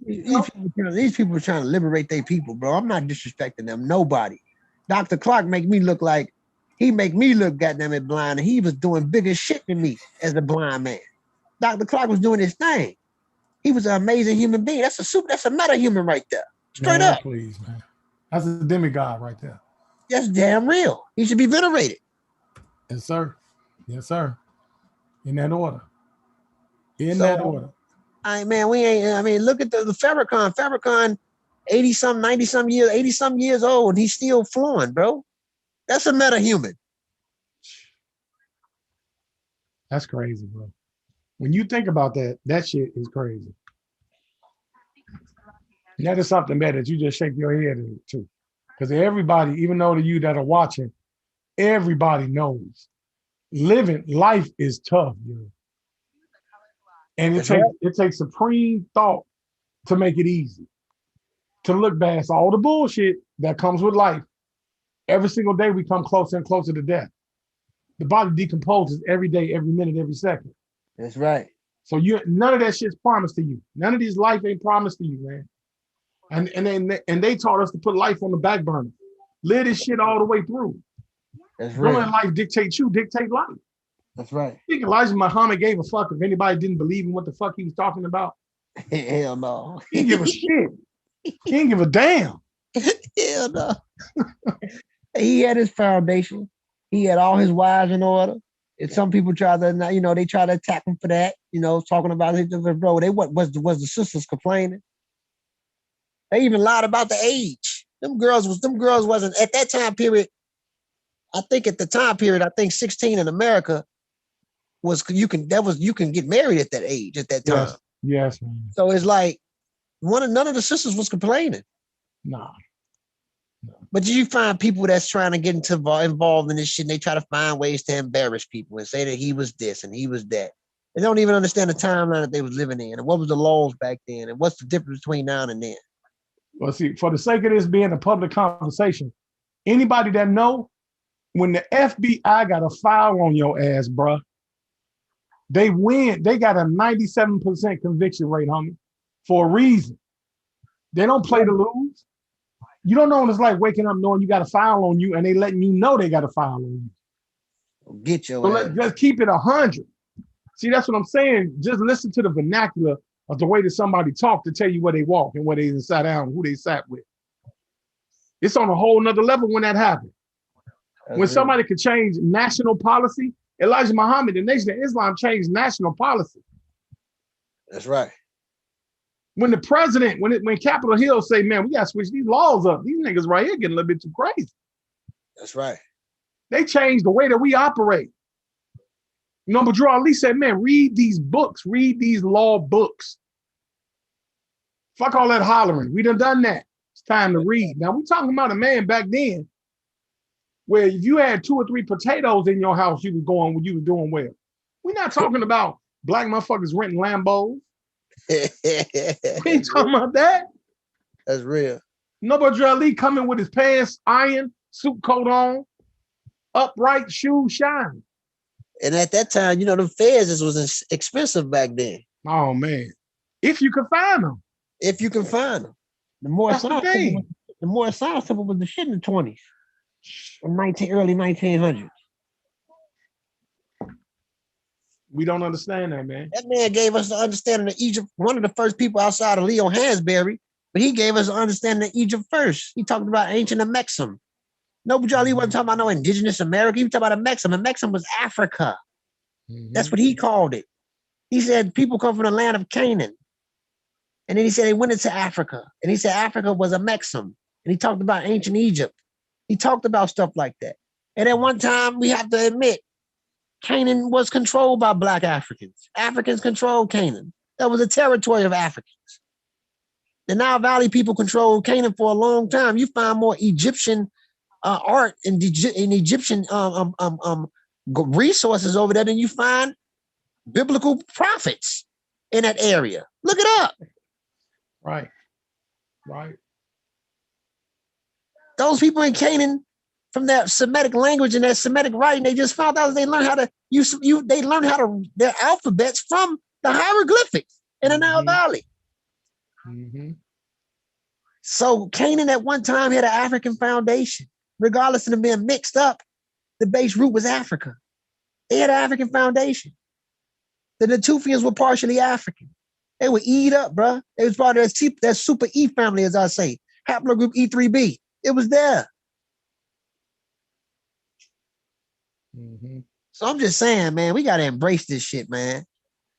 These people are trying to liberate their people, bro. I'm not disrespecting them. Nobody. Dr. Clark make me look goddamn it blind, and he was doing bigger shit than me as a blind man. Dr. Clark was doing his thing. He was an amazing human being. That's a meta human right there. Straight up. Please, man. That's a demigod right there. That's damn real. He should be venerated. Yes, sir. Yes, sir. In that order. That order. Look at the Farrakhan. Farrakhan, 80-some, 90-some years, 80-some years old, and he's still flowing, bro. That's a meta-human. That's crazy, bro. When you think about that, that shit is crazy. And that is something better that you just shake your head to. Because everybody, even though the you that are watching, everybody knows living life is tough, dude. And it takes supreme thought to make it easy. To look past all the bullshit that comes with life. Every single day we come closer and closer to death. The body decomposes every day, every minute, every second. That's right. So none of that shit's promised to you. None of these life ain't promised to you, man. And they taught us to put life on the back burner. Live this shit all the way through. That's right. Don't let life dictate you, dictate life. That's right. I think Elijah Muhammad gave a fuck if anybody didn't believe in what the fuck he was talking about. Hell no. He didn't give a shit. He didn't give a damn. Hell no. He had his foundation. He had all his wives in order. And some people try to, you know, they try to attack him for that. You know, talking about it, bro. Was the sisters complaining? They even lied about the age. Them girls wasn't at that time period. I think at the time period, 16 in America you can get married at that age at that time. Yes, man. So it's like none of the sisters was complaining. Nah. But did you find people that's trying to get involved in this shit and they try to find ways to embarrass people and say that he was this and he was that? They don't even understand the timeline that they was living in and what was the laws back then and what's the difference between now and then. Well, see, for the sake of this being a public conversation, anybody that know, when the FBI got a file on your ass, bruh, they win. They got a 97% conviction rate, homie, for a reason. They don't play to lose. You don't know what it's like waking up knowing you got a file on you and they letting you know they got a file on you. Get your So ass. let's keep it 100. See, that's what I'm saying. Just listen to the vernacular of the way that somebody talk to tell you where they walk and where they sat down, and who they sat with. It's on a whole nother level when that happened. When somebody could change national policy, Elijah Muhammad, the Nation of Islam, changed national policy. That's right. When the president, when Capitol Hill say, man, we got to switch these laws up. These niggas right here getting a little bit too crazy. That's right. They changed the way that we operate. You know, but Drew Ali said, man, read these books, read these law books. Fuck all that hollering. We done that. It's time to read. Now, we talking about a man back then where if you had 2 or 3 potatoes in your house, you was doing well. We're not talking about black motherfuckers renting Lambos. We ain't talking about that. That's real. Nobody Ali coming with his pants iron, suit coat on, upright, shoes shine. And at that time, you know, the feds was expensive back then. Oh man, if you could find them. If you can find them. The more science simple was the shit in the 20s. Early 1900s. We don't understand that, man. That man gave us the understanding of Egypt. One of the first people outside of Leo Hansberry, but he gave us an understanding of Egypt first. He talked about ancient Amexem. Noble Ali wasn't talking about no indigenous America. He was talking about Amexem. Amexem was Africa. Mm-hmm. That's what he called it. He said people come from the land of Canaan. And then he said they went into Africa. And he said Africa was Amexem. And he talked about ancient Egypt. He talked about stuff like that. And at one time, we have to admit, Canaan was controlled by Black Africans. Africans controlled Canaan. That was a territory of Africans. The Nile Valley people controlled Canaan for a long time. You find more Egyptian art and Egyptian resources over there than you find biblical prophets in that area. Look it up. Right. Those people in Canaan, from that Semitic language and that Semitic writing, they just found out they learned how to their alphabets from the hieroglyphics in the Nile Valley. Mm-hmm. So Canaan at one time had an African foundation. Regardless of them being mixed up, the base root was Africa. They had an African foundation. The Natufians were partially African. They were E'd up, bro. They was part of that super E family, as I say. Haplogroup E3B. It was there. Mm-hmm. So I'm just saying, man, we got to embrace this shit, man.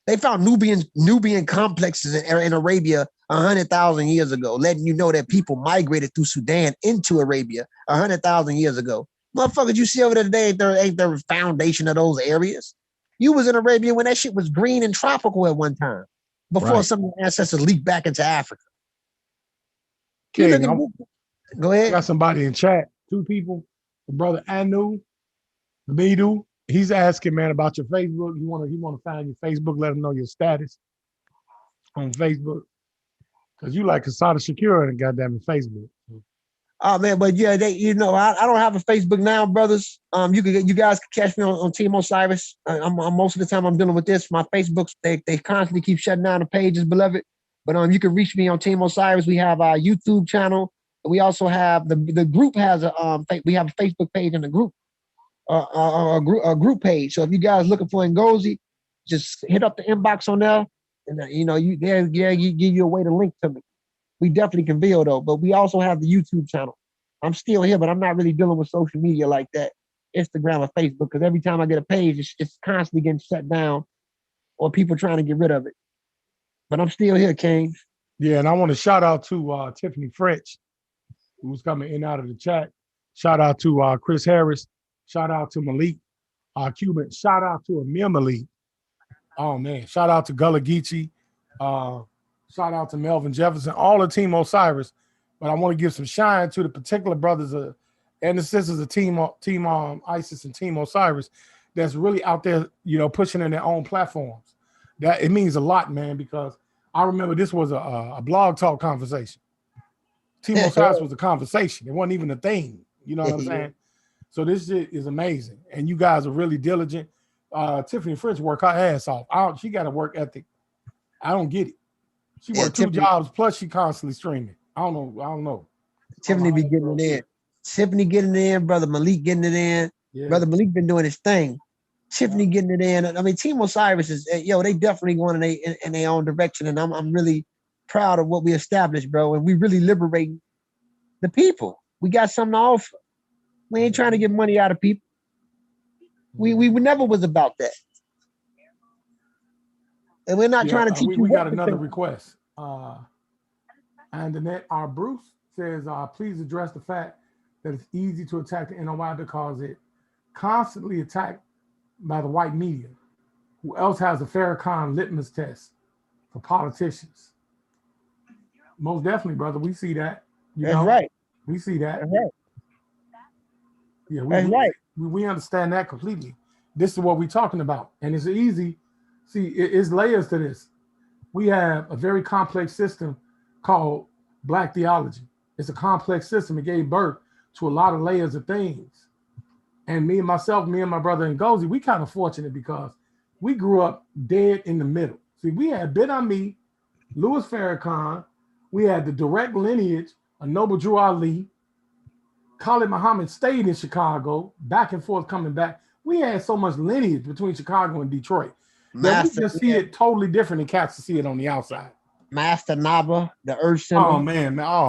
They found Nubian complexes in Arabia 100,000 years ago, letting you know that people migrated through Sudan into Arabia 100,000 years ago. Motherfuckers you see over there today ain't there foundation of those areas. You was in Arabia when that shit was green and tropical at one time, before some of the ancestors leaked back into Africa. Okay, go ahead. Got somebody in chat, 2 people. Brother Anu, Midu, he's asking, man, about your Facebook. He want to find your Facebook, let him know your status on Facebook. Because you like Asada Shakur and goddamn Facebook. Oh man, but yeah, I don't have a Facebook now, brothers. You guys can catch me on Team Osiris. I'm most of the time I'm dealing with this. My Facebooks, they constantly keep shutting down the pages, beloved. But you can reach me on Team Osiris. We have our YouTube channel. We also have the group has we have a Facebook page in the group, a group page. So if you guys looking for Ngozi, just hit up the inbox on there, and give you a way to link to me. We definitely can build though, but we also have the YouTube channel. I'm still here, but I'm not really dealing with social media like that, Instagram or Facebook, because every time I get a page, it's constantly getting shut down or people trying to get rid of it. But I'm still here, King. Yeah, and I want to shout out to Tiffany French, who's coming in and out of the chat. Shout out to Chris Harris. Shout out to Malik Cuban. Shout out to Amir Malik. Oh man, shout out to Gullah Geechee. Shout out to Melvin Jefferson, all the Team Osiris. but I want to give some shine to the particular brothers and the sisters of Team ISIS and Team Osiris that's really out there, pushing in their own platforms. That it means a lot, man, because I remember this was a blog talk conversation. Team Osiris was a conversation. It wasn't even a thing. You know what I'm saying? So this shit is amazing. And you guys are really diligent. Tiffany French work her ass off. She got a work ethic. I don't get it. She worked 2 jobs plus she constantly streaming. I don't know. Tiffany be getting it in. Tiffany getting it in. Brother Malik getting it in. Yeah. Brother Malik been doing his thing. Tiffany getting it in. I mean, Team Osiris is, they definitely going in their own direction. And I'm really proud of what we established, bro. And we really liberating the people. We got something to offer. We ain't trying to get money out of people. We never was about that. And we're not trying to teach you. We got another request. And Annette R. Bruce says, please address the fact that it's easy to attack the NOI because it constantly attacked by the white media. Who else has a Farrakhan litmus test for politicians? Most definitely, brother. We see that. That's right. We see that. That's right. Yeah, That's right. We understand that completely. This is what we're talking about. And it's easy. See, it's layers to this. We have a very complex system called Black theology. It's a complex system. It gave birth to a lot of layers of things. And me and my brother Ngozi, we kind of fortunate because we grew up dead in the middle. See, we had Ben Ami, Louis Farrakhan. We had the direct lineage of Noble Drew Ali. Khalid Muhammad stayed in Chicago, back and forth coming back. We had so much lineage between Chicago and Detroit. That we just see it totally different than cats to see it on the outside. Master Naba, the Earth Symbol. Oh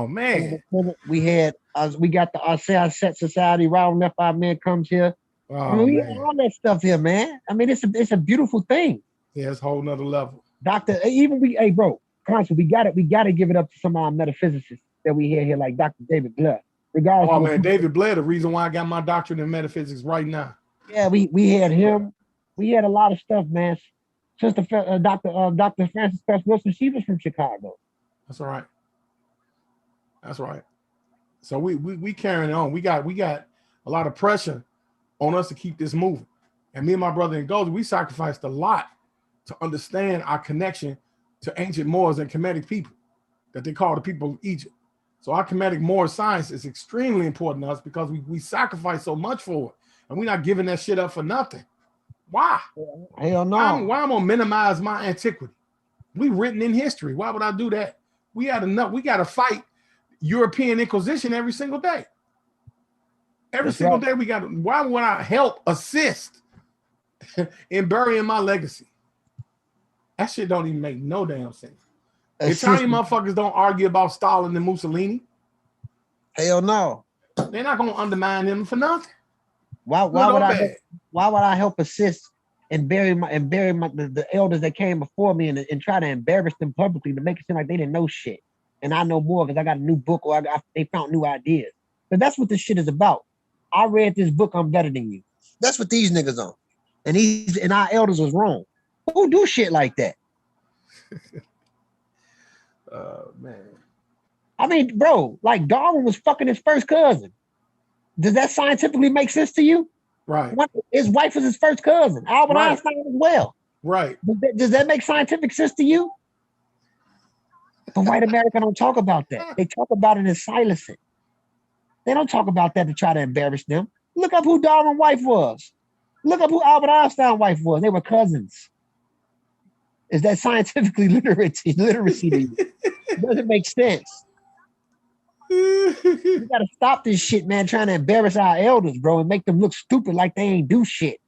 man. We had we got the Arcea Set Society. Raul Nephi man comes here. We had all that stuff here, man. I mean, it's a beautiful thing. Yeah, it's a whole nother level. Hey bro, Consul, we gotta give it up to some of our metaphysicists that we hear here, like Dr. David Blair. David Blair, the reason why I got my doctorate in metaphysics right now. Yeah, we had him. We had a lot of stuff, man. Sister Dr. Frances Cress Wilson, she was from Chicago. That's all right. That's right. So we carrying on. We got a lot of pressure on us to keep this moving. And me and my brother Ngozi, we sacrificed a lot to understand our connection to ancient Moors and Kemetic people that they call the people of Egypt. So our Kemetic Moor science is extremely important to us because we sacrifice so much for it. And we're not giving that shit up for nothing. Why? Hell no. Why I'm gonna minimize my antiquity? We written in history. Why would I do that? We got to fight European Inquisition every single day. Every single day we got to. Why would I assist in burying my legacy? That shit don't even make no damn sense. Italian motherfuckers don't argue about Stalin and Mussolini. Hell no. They're not gonna undermine them for nothing. Why would I help assist and bury the elders that came before me and try to embarrass them publicly to make it seem like they didn't know shit and I know more because I got a new book or they found new ideas. But that's what this shit is about. I read this book. I'm better than you. That's what these niggas on. And our elders was wrong. Who do shit like that? Man. I mean, bro, like Darwin was fucking his first cousin. Does that scientifically make sense to you? Right. His wife was his first cousin. Albert Einstein as well. Right. Does that make scientific sense to you? But white America don't talk about that. They talk about it in silencing. They don't talk about that to try to embarrass them. Look up who Darwin's wife was. Look up who Albert Einstein's wife was. They were cousins. Is that scientifically literacy to you? It doesn't make sense. We gotta stop this shit, man, trying to embarrass our elders, bro, and make them look stupid like they ain't do shit.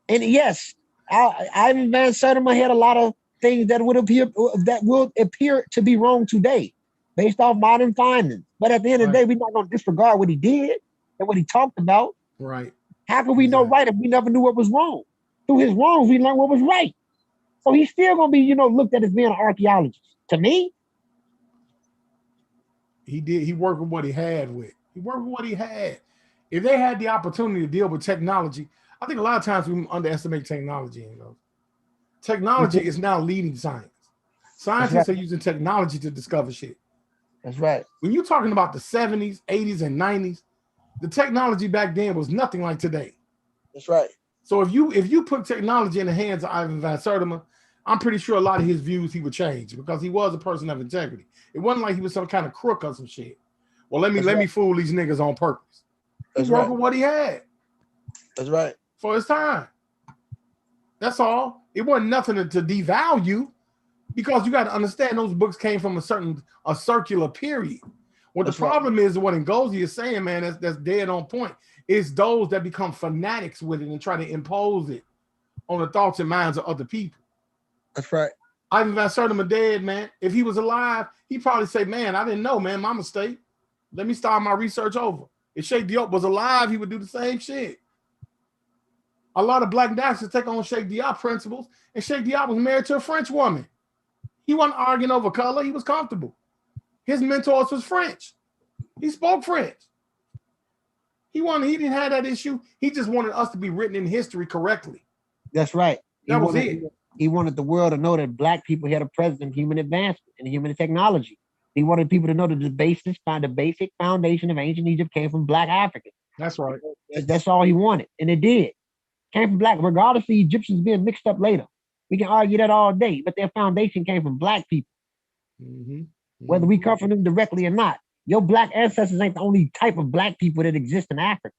And yes, Ivan Van Sertima had a lot of things that will appear to be wrong today, based off modern findings. But at the end of the day, we're not gonna disregard what he did and what he talked about. Right. How can we know right if we never knew what was wrong? Through his wrongs, we learned what was right. So he's still gonna be, looked at as being an archaeologist. To me, he worked with what he had If they had the opportunity to deal with technology, I think a lot of times we underestimate technology. Technology is now leading science. Scientists are using technology to discover shit. That's right. When you're talking about the 70s, 80s, and 90s, the technology back then was nothing like today. That's right. So if you put technology in the hands of Ivan Van Sertima, I'm pretty sure a lot of his views he would change because he was a person of integrity. It wasn't like he was some kind of crook or some shit. Well, let me fool these niggas on purpose. He worked with what he had. That's right. For his time. That's all. It wasn't nothing to devalue because you got to understand those books came from a circular period. What the problem is, what Ngozi is saying, man, that's dead on point, is those that become fanatics with it and try to impose it on the thoughts and minds of other people. That's right. Ivan Van Sertima dead, man. If he was alive, he'd probably say, man, I didn't know, man, my mistake. Let me start my research over. If Sheikh Diop was alive, he would do the same shit. A lot of black doctors take on Sheikh Diop principles, and Sheikh Diop was married to a French woman. He wasn't arguing over color. He was comfortable. His mentors was French. He spoke French. He didn't have that issue. He just wanted us to be written in history correctly. That's right. That was it. He wanted the world to know that black people had a presence in human advancement and human technology. He wanted people to know that the basic foundation of ancient Egypt came from black Africans. That's right. That's all he wanted, and it did. Came from black, regardless of the Egyptians being mixed up later. We can argue that all day, but their foundation came from black people. Mm-hmm. Whether we come from them directly or not. Your black ancestors ain't the only type of black people that exist in Africa.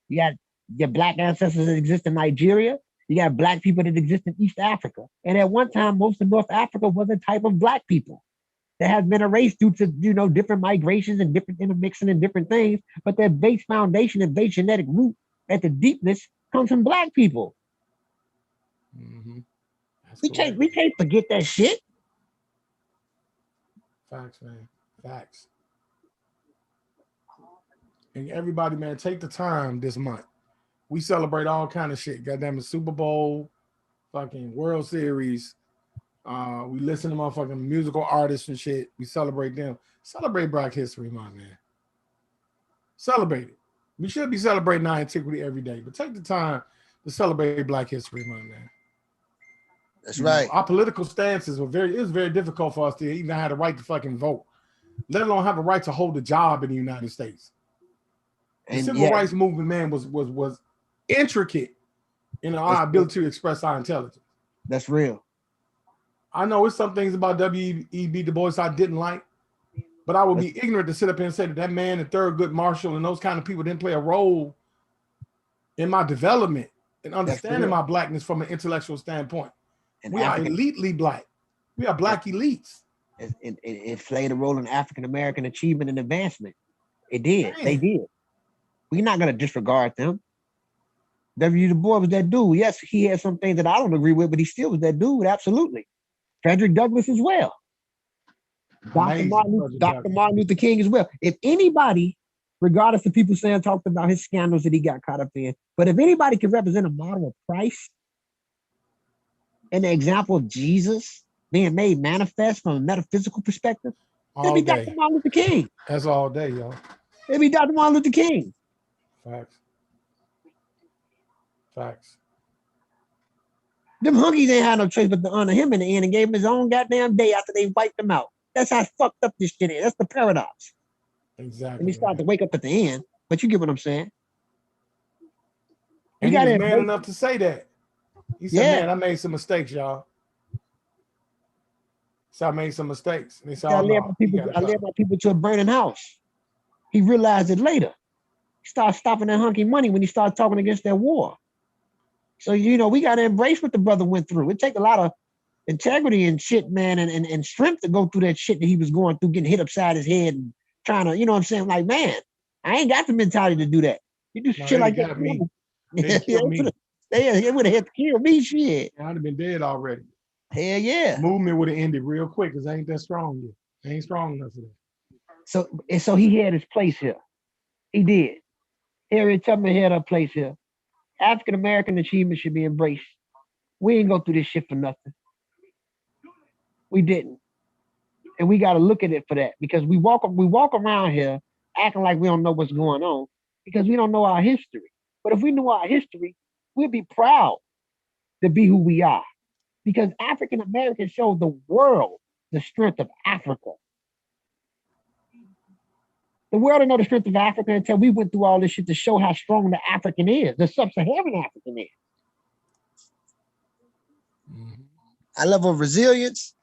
You got your black ancestors that exist in Nigeria. You got black people that exist in East Africa. And at one time, most of North Africa was a type of black people that has been erased due to, different migrations and different intermixing and different things. But their base foundation and base genetic root at the deepness comes from black people. Mm-hmm. We can't forget that shit. Facts, man. Facts. And everybody, man, take the time this month. We celebrate all kind of shit. Goddamn it, Super Bowl, fucking World Series. We listen to motherfucking musical artists and shit. We celebrate them. Celebrate Black History Month, man. Celebrate it. We should be celebrating our antiquity every day, but take the time to celebrate Black History Month, man. That's right. Our political stances it was very difficult for us to even have the right to fucking vote, let alone have a right to hold a job in the United States. The civil rights movement, man, was intricate in our ability to express our intelligence. That's real. I know it's some things about W.E.B. Du Bois I didn't like, but I would be ignorant to sit up here and say that man and Thurgood Marshall and those kind of people didn't play a role in my development and understanding my blackness from an intellectual standpoint. And we are elitely black. We are black elites. It played a role in African American achievement and advancement. It did. Man. They did. We're not going to disregard them. W. Du Bois was that dude. Yes, he had some things that I don't agree with, but he still was that dude. Absolutely. Frederick Douglass as well. Dr. Martin Luther King as well. If anybody, regardless of people saying talked about his scandals that he got caught up in, but if anybody can represent a model of Christ and the example of Jesus being made manifest from a metaphysical perspective, it'd be Dr. Martin Luther King. That's all day, yo. It'd be Dr. Martin Luther King. Facts. Them hunkies ain't had no choice but to honor him in the end and gave him his own goddamn day after they wiped him out. That's how fucked up this shit is. That's the paradox. Exactly. And he started to wake up at the end, but you get what I'm saying. And he was man enough to say that. He said, man, I made some mistakes, y'all. So I made some mistakes. And he said, I led my people to a burning house. He realized it later. He started stopping that hunky money when he started talking against that war. So, we got to embrace what the brother went through. It take a lot of integrity and shit, man, and strength to go through that shit that he was going through, getting hit upside his head and trying to, you know what I'm saying? Like, man, I ain't got the mentality to do that. You do shit like that. Me. It would have had to kill me, shit. I'd have been dead already. Hell yeah. Movement would have ended real quick because I ain't that strong yet. I ain't strong enough for that. So he had his place here. He did. Harriet Tubman had her place here. African American achievement should be embraced. We ain't go through this shit for nothing. We didn't. And we got to look at it for that because we walk around here acting like we don't know what's going on because we don't know our history. But if we knew our history, we'd be proud to be who we are because African Americans showed the world the strength of Africa. The world don't know the strength of Africa until we went through all this shit to show how strong the African is, the sub-Saharan African is. Our level of resilience,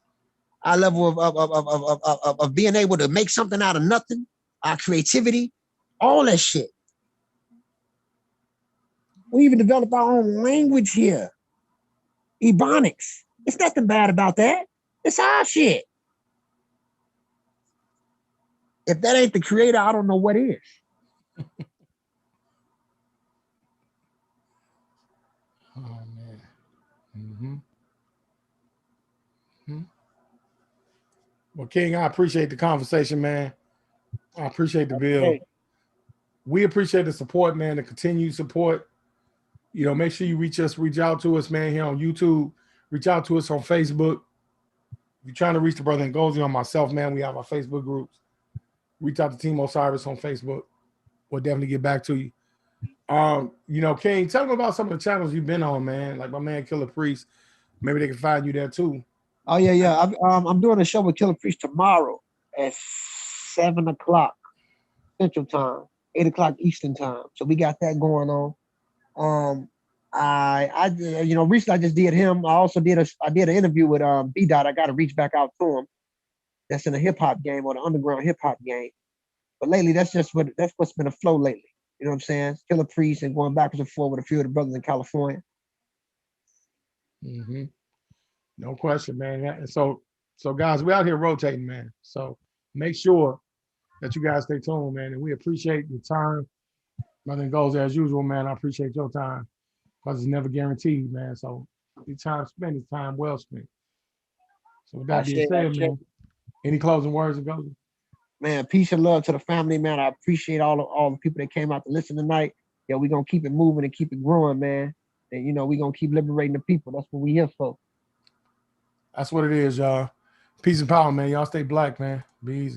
our level of being able to make something out of nothing, our creativity, all that shit. We even developed our own language here. Ebonics. It's nothing bad about that. It's our shit. If that ain't the creator, I don't know what is. Oh man. Mm-hmm. Mm-hmm. Well, King, I appreciate the conversation, man. I appreciate the bill. Hey. We appreciate the support, man, the continued support. You know, make sure you reach out to us, man, here on YouTube. Reach out to us on Facebook. If you're trying to reach the brother Ngozi on myself, man, we have our Facebook groups. Reach out to Team Osiris on Facebook. We'll definitely get back to you. You know, King, tell them about some of the channels you've been on, man. Like my man Killer Priest. Maybe they can find you there too. Oh yeah. I'm doing a show with Killer Priest tomorrow at 7:00 Central Time, 8:00 Eastern Time. So we got that going on. I you know, recently I just did him. I also did an interview with B Dot. I got to reach back out to him. That's in the hip hop game or the underground hip hop game. But lately, that's what's been a flow lately. You know what I'm saying? Killer Priest and going backwards and forward with a few of the brothers in California. Mm-hmm. No question, man. And so guys, we're out here rotating, man. So make sure that you guys stay tuned, man. And we appreciate your time. Nothing goes as usual, man. I appreciate your time because it's never guaranteed, man. So your time spent is time well spent. So with that being said, man, any closing words, Ngozi? Man, peace and love to the family, man. I appreciate all the people that came out to listen tonight. Yeah, we're gonna keep it moving and keep it growing, man. And you know, we're gonna keep liberating the people. That's what we here for. That's what it is, y'all. Peace and power, man. Y'all stay black, man. Be easy.